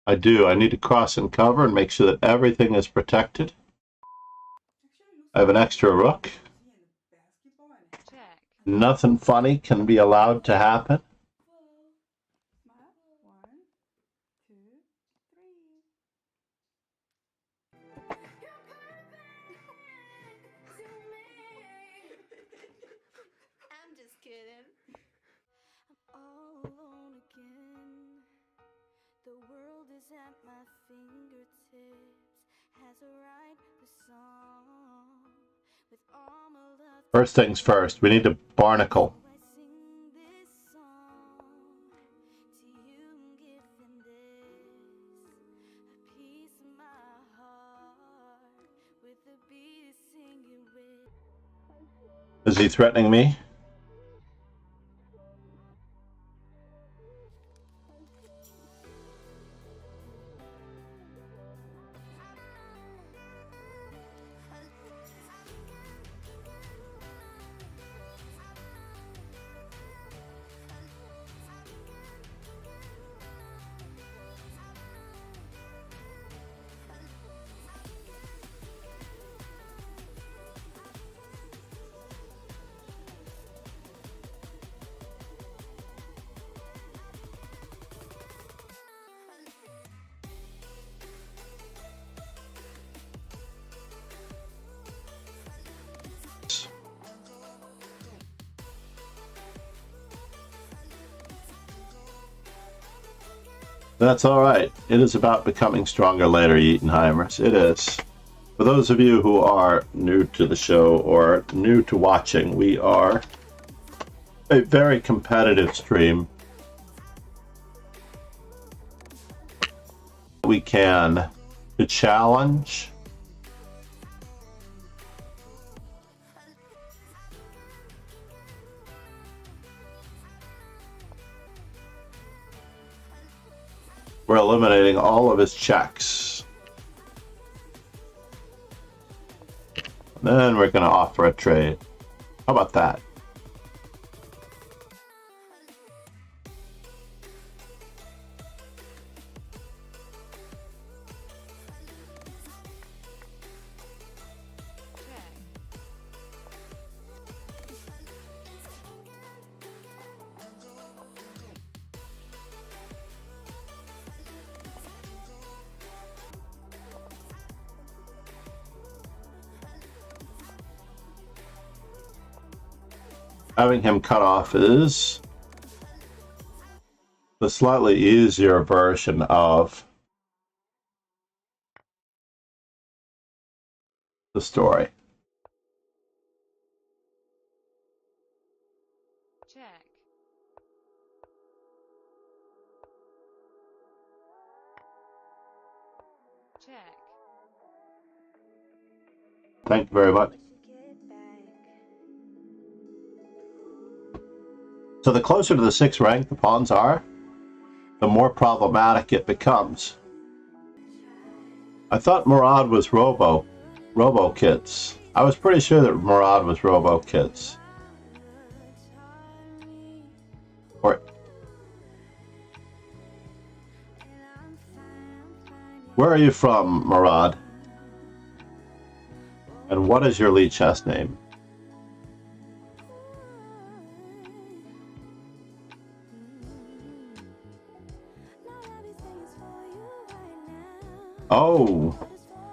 I do. I need to cross and cover and make sure that everything is protected. I have an extra rook. Nothing funny can be allowed to happen. I'm just kidding. I'm all alone again. The world is at my fingertips. Has First things first, we need to barnacle. Is he threatening me? That's all right. It is about becoming stronger later, Yeatenheimers. It is. For those of you who are new to the show or new to watching, we are a very competitive stream. We can to challenge, we're eliminating all of his checks. Then we're going to offer a trade. How about that? Having him cut off is the slightly easier version of the story. Check. Check. Thank you very much. So the closer to the 6th rank the pawns are, the more problematic it becomes. I thought Murad was Robo Kids. I was pretty sure that Murad was Robo Kids. Or where are you from, Murad? And what is your Lee chess name? Oh,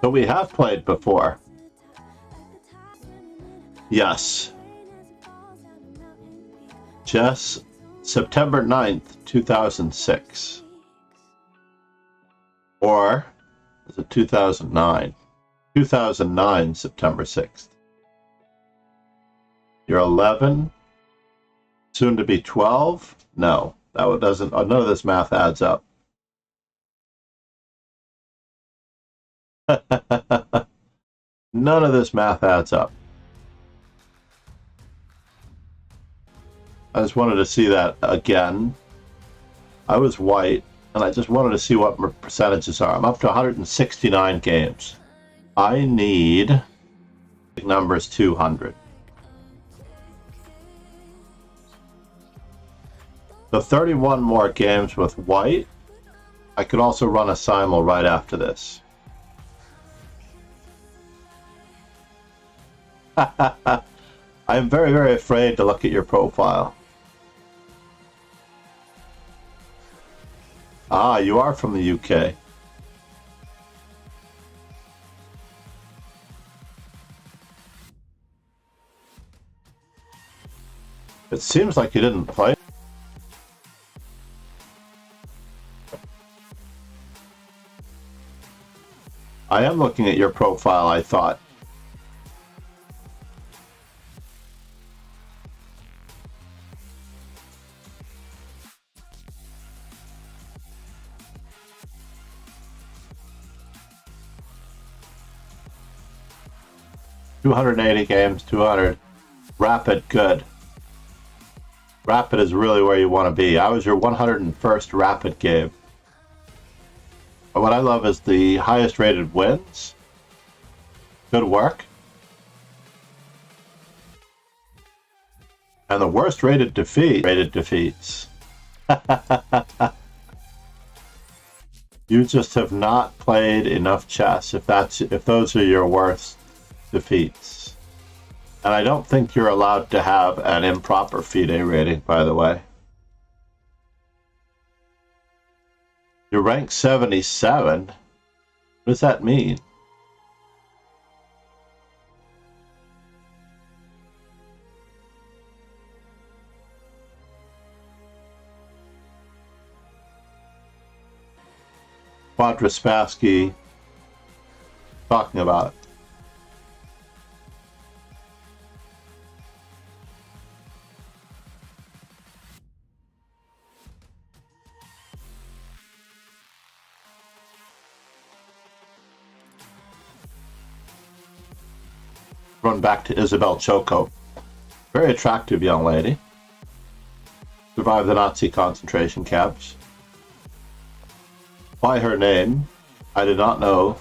so we have played before. Yes. Chess, September 9th, 2006. Or, is it 2009? 2009, September 6th. You're 11, soon to be 12? No, that doesn't, none of this math adds up. None of this math adds up. I just wanted to see that again. I was white, and I just wanted to see what percentages are. I'm up to 169 games. I need numbers 200. So 31 more games with white. I could also run a simul right after this. I am very, very afraid to look at your profile. Ah, you are from the UK. It seems like you didn't play. I am looking at your profile, I thought. $280 games, 200. Rapid, good. Rapid is really where you want to be. I was your 101st Rapid game. What I love is the highest rated wins. Good work. And the worst rated defeats. You just have not played enough chess if those are your worst defeats. And I don't think you're allowed to have an improper FIDE rating, by the way. You're ranked 77? What does that mean? Quadraspassky talking about. Run back to Isabelle Choko. Very attractive young lady. Survived the Nazi concentration camps. By her name, I did not know.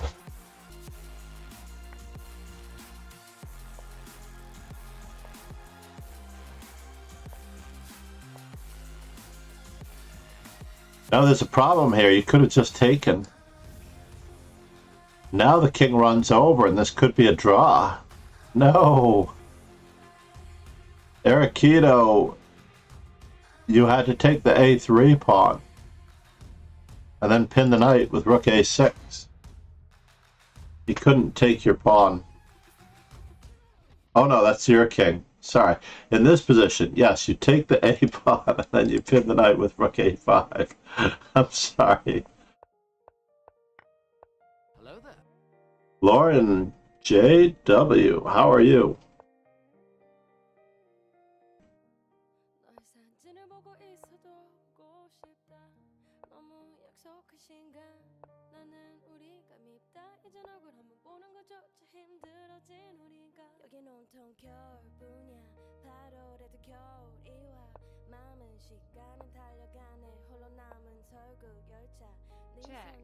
Now there's a problem here. You could have just taken. Now the king runs over and this could be a draw. No. Eriquito, you had to take the a3 pawn. And then pin the knight with rook a6. He couldn't take your pawn. Oh no, that's your king. Sorry. In this position, yes, you take the a pawn and then you pin the knight with rook a5. I'm sorry. Hello there. Lauren JW, how are you? Check.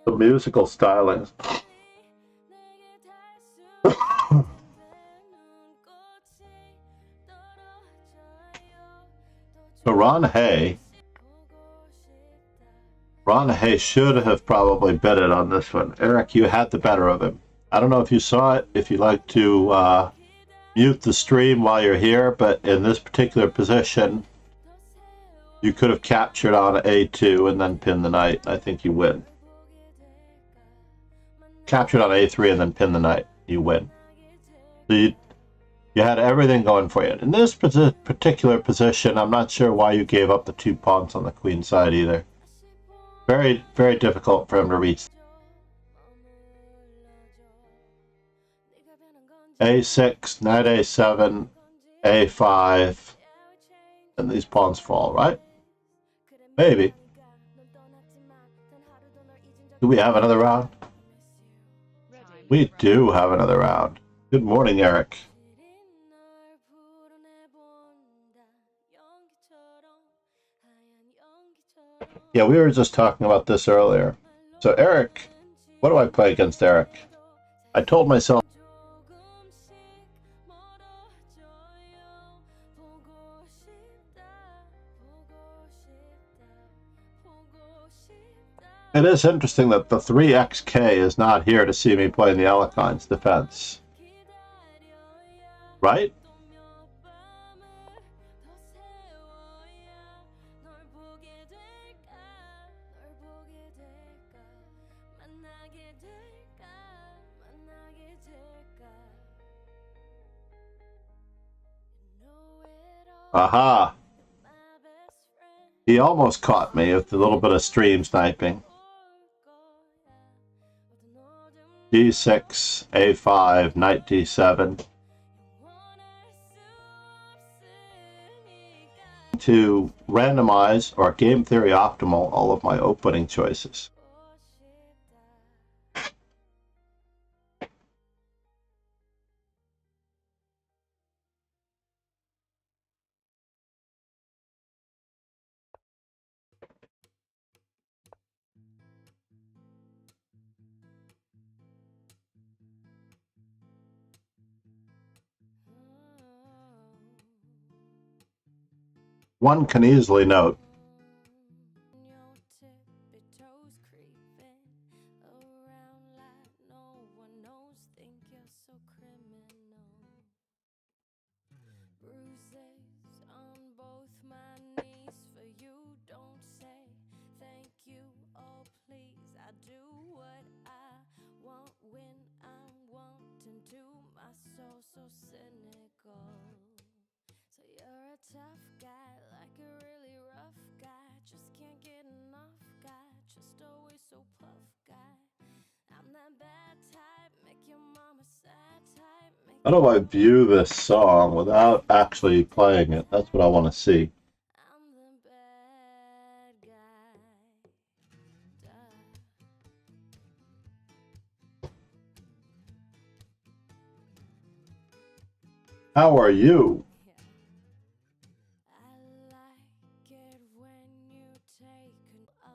The musical stylings. So Ron Hay should have probably bet it on this one. Eric, you had the better of him. I don't know if you saw it, if you'd like to mute the stream while you're here, but in this particular position, you could have captured on a2 and then pinned the knight. I think you win. Captured on a3 and then pin the knight. You win. So you had everything going for you. In this particular position, I'm not sure why you gave up the 2 pawns on the queen side either. Very, very difficult for him to reach. a6, knight a7, a5, and these pawns fall, right? Maybe. Do we have another round? We do have another round. Good morning, Eric. Yeah, we were just talking about this earlier. So Eric, what do I play against Eric? I told myself it is interesting that the 3xk is not here to see me play in the Alekhines defense. Right? Aha! He almost caught me with a little bit of stream sniping. D6, A5, knight D7. To randomize or game theory optimal all of my opening choices. One can easily note how do I view this song without actually playing it? That's what I want to see. How are you?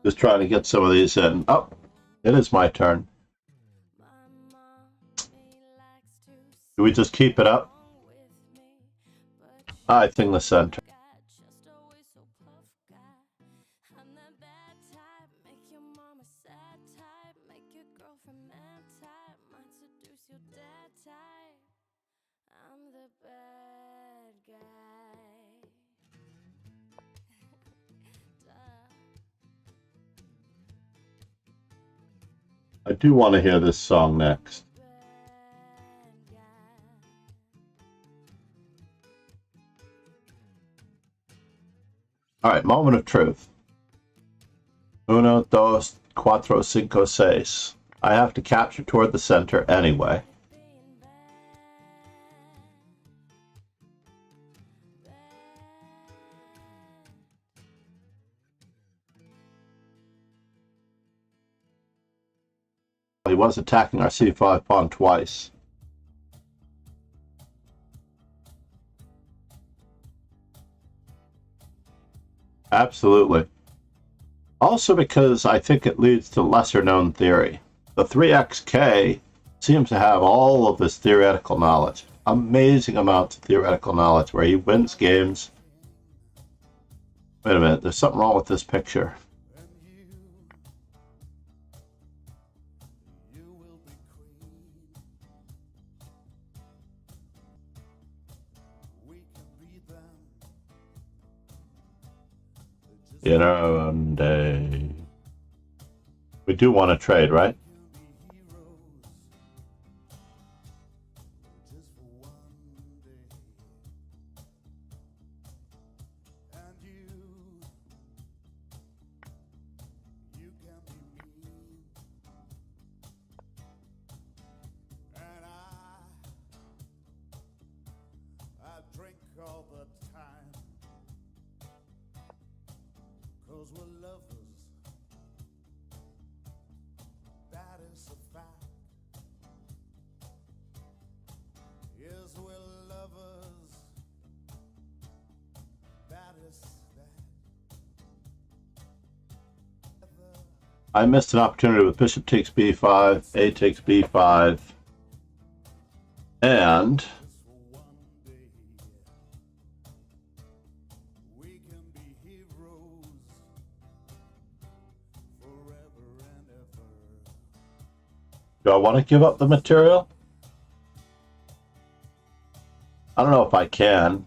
Just trying to get some of these in. Oh, it is my turn. Do we just keep it up? I think the center. I do want to hear this song next. All right, moment of truth. Uno, dos, cuatro, cinco, seis. I have to capture toward the center anyway. He was attacking our c5 pawn twice. Absolutely. Also because I think it leads to lesser known theory. The 3xk seems to have all of this theoretical knowledge. Amazing amounts of theoretical knowledge where he wins games. Wait a minute, there's something wrong with this picture. You know, and we do want to trade, right? I missed an opportunity with bishop takes b5, a takes b5, and do I want to give up the material? I don't know if I can.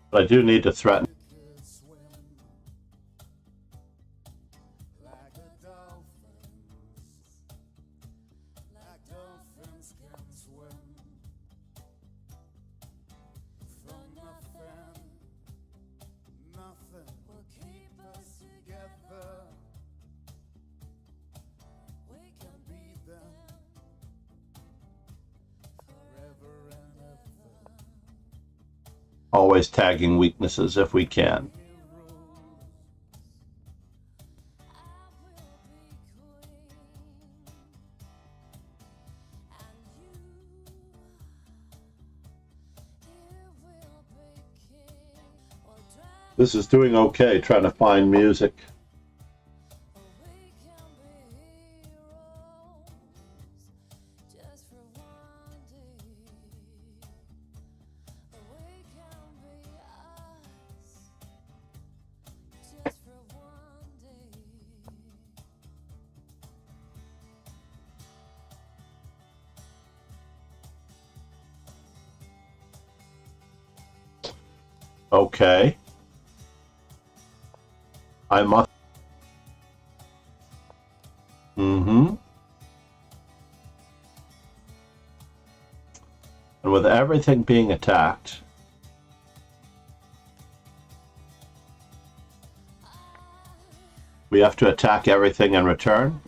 But I do need to threaten. Always tagging weaknesses if we can. This is doing okay, trying to find music. Okay. I must. And with everything being attacked, we have to attack everything in return.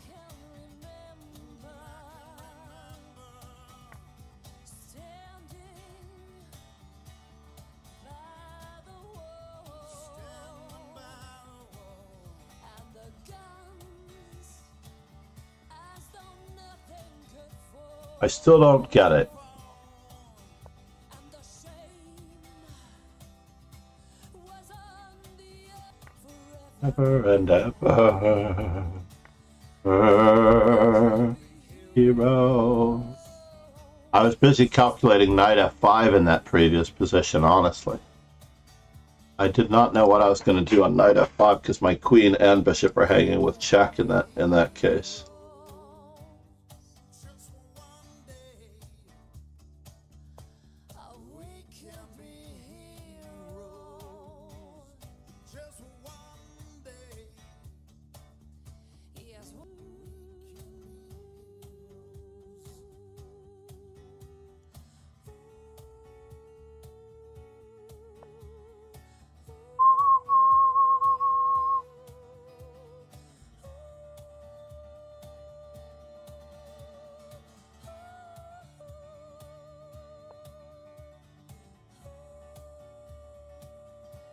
I still don't get it. Ever and ever, hero. I was busy calculating knight f5 in that previous position, honestly. I did not know what I was going to do on knight f5 because my queen and bishop are hanging with check in that case.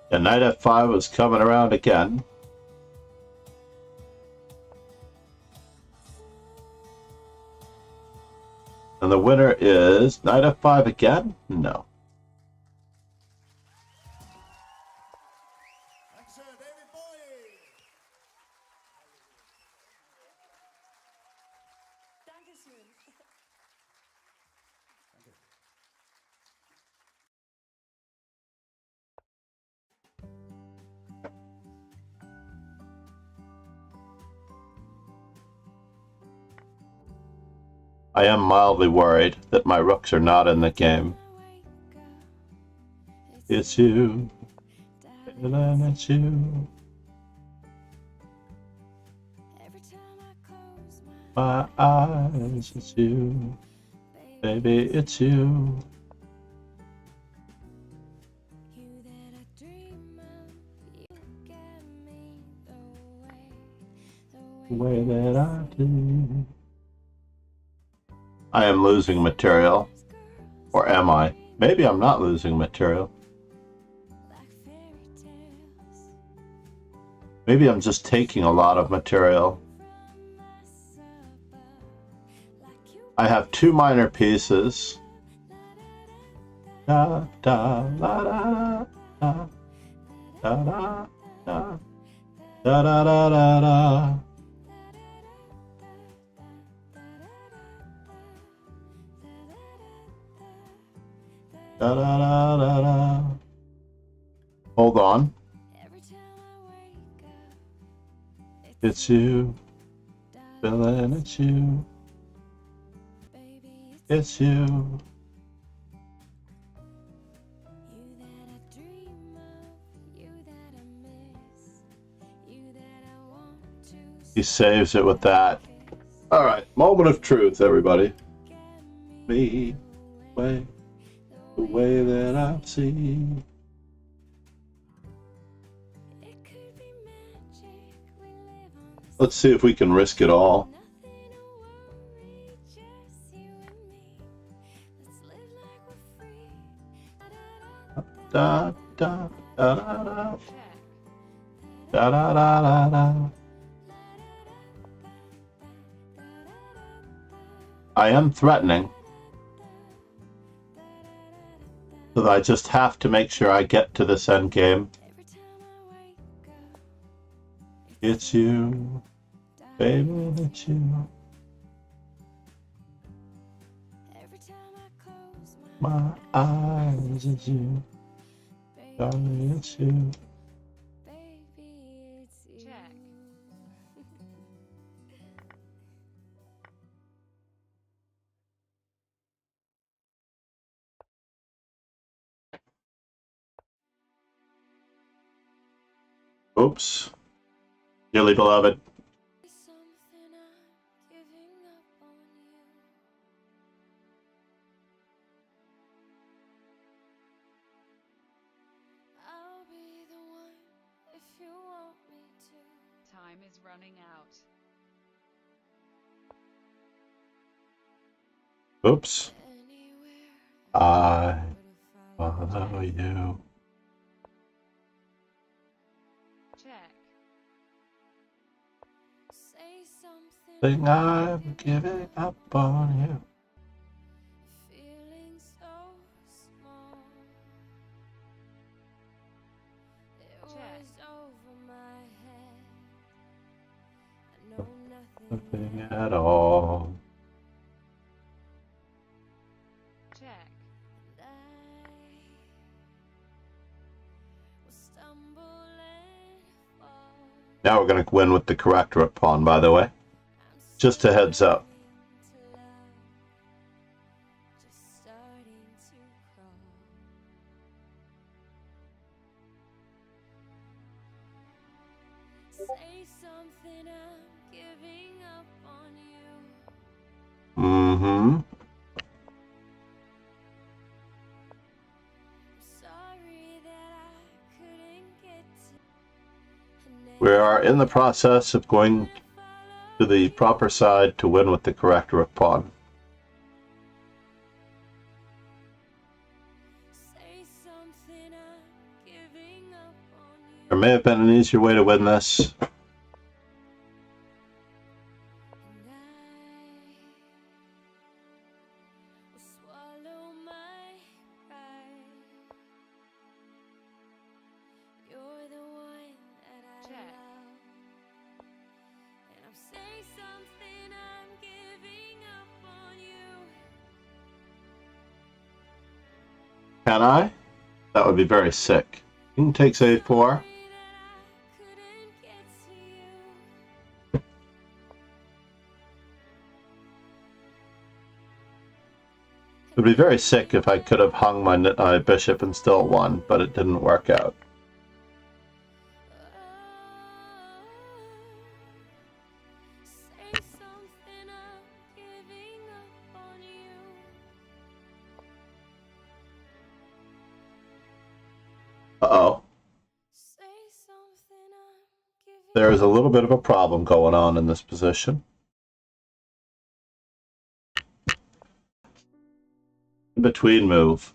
And knight f5 was coming around again. And the winner is knight f5 again? No. I am mildly worried that my rooks are not in the game. It's you, and it's you. My eyes, it's you. Baby, it's you. The way that I do. I am losing material. Or am I? Maybe I'm not losing material. Maybe I'm just taking a lot of material. I have two minor pieces. Da da la da da da da da da da da da da. Da, da, da, da, da. Hold on. It's you, feeling it's you. It's you. He saves it with that. All right, moment of truth, everybody. Me, way. The way that I've seen. Let's see if we can risk it all. da da da da da Check. da da da da. I am threatening, so that I just have to make sure I get to this end game. It's you, baby, it's you. My eyes, it's you. Darling, it's you. Check. Oops. Dearly beloved. Something I'm giving up on you. I'll be the one if you want me to. Time is running out. Oops. Anywhere I but if I follow you. Check. say something Thing I'm giving up on you. feeling so small. It Check. was over my head. I know Nothing nothing at all. Check. and I will stumble and fall. Now we're going to win with the correct rook pawn, by the way. I'm Just a heads up. starting to love, just starting to crawl. Say something, I'm giving up on you. Mm-hmm. I'm sorry that I couldn't get to. We are in the process of going to the proper side to win with the correct rook pawn. Say something, I'm giving up on you. There may have been an easier way to win this. And I will swallow my pride. You're the one that I Check. love. And I'm saying something, I'm giving up on you. Can I? That would be very sick. King takes a4. Sorry that I couldn't get to you. It would be very sick if I could have hung my bishop and still won, but it didn't work out. Say something, I'm giving up on you. Uh-oh. Say something, I'm giving There is a little bit of a problem going on in this position. In between move.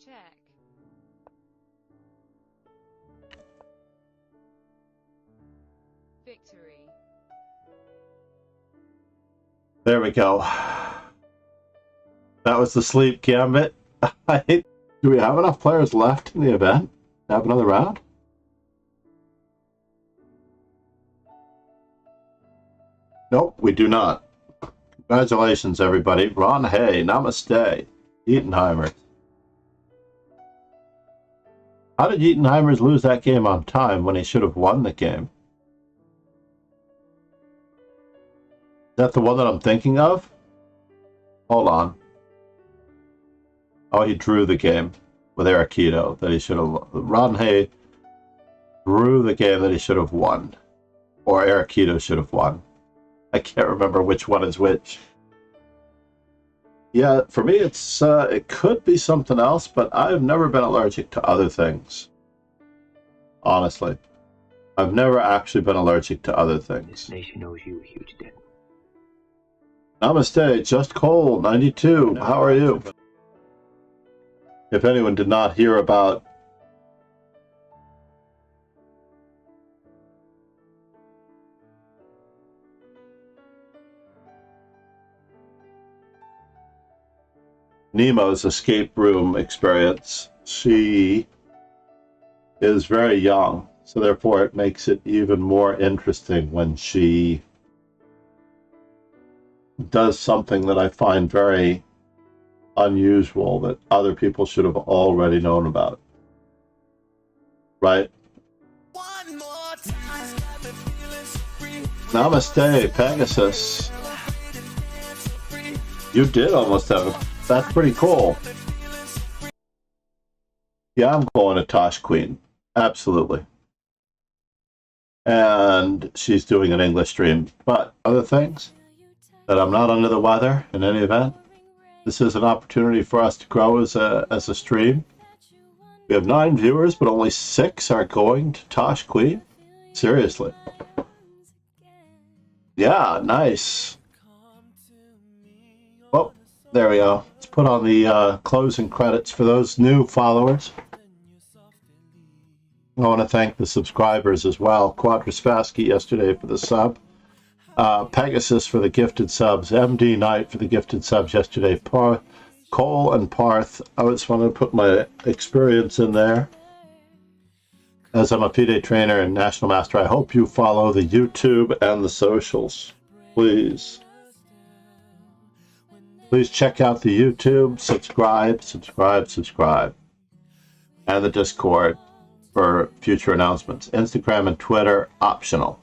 Check. Victory. There we go. That was the sleep gambit. Do we have enough players left in the event to have another round? Nope, we do not. Congratulations, everybody. Ron Hay, namaste. Eatonheimers. How did Eatonheimers lose that game on time when he should have won the game? Is that the one that I'm thinking of? Hold on. Oh, he drew the game with Aikido that he should have. Ranhei drew the game that he should have won, or Aikido should have won. I can't remember which one is which. Yeah, for me, it could be something else, but I've never been allergic to other things. Honestly, I've never actually been allergic to other things. This nation owes you a huge debt. Namaste, Just Cole, 92. How are you? If anyone did not hear about Nemo's escape room experience, she is very young, so therefore it makes it even more interesting when she does something that I find very unusual that other people should have already known about. Right? Namaste, Pegasus. You did almost have it. That's pretty cool. Yeah, I'm going to Tosh Queen. Absolutely. And she's doing an English stream. But other things, that I'm not under the weather in any event. This is an opportunity for us to grow as a stream. We have 9 viewers, but only 6 are going to Tosh Queen. Seriously. Yeah, nice. Well, there we go. Let's put on the closing credits for those new followers. I want to thank the subscribers as well. Quadraspassky yesterday for the sub. Pegasus for the gifted subs. MD Knight for the gifted subs yesterday. Cole and Parth. I just wanted to put my experience in there. As I'm a FIDE trainer and National Master, I hope you follow the YouTube and the socials. Please. Please check out the YouTube, subscribe, and the Discord for future announcements. Instagram and Twitter, optional.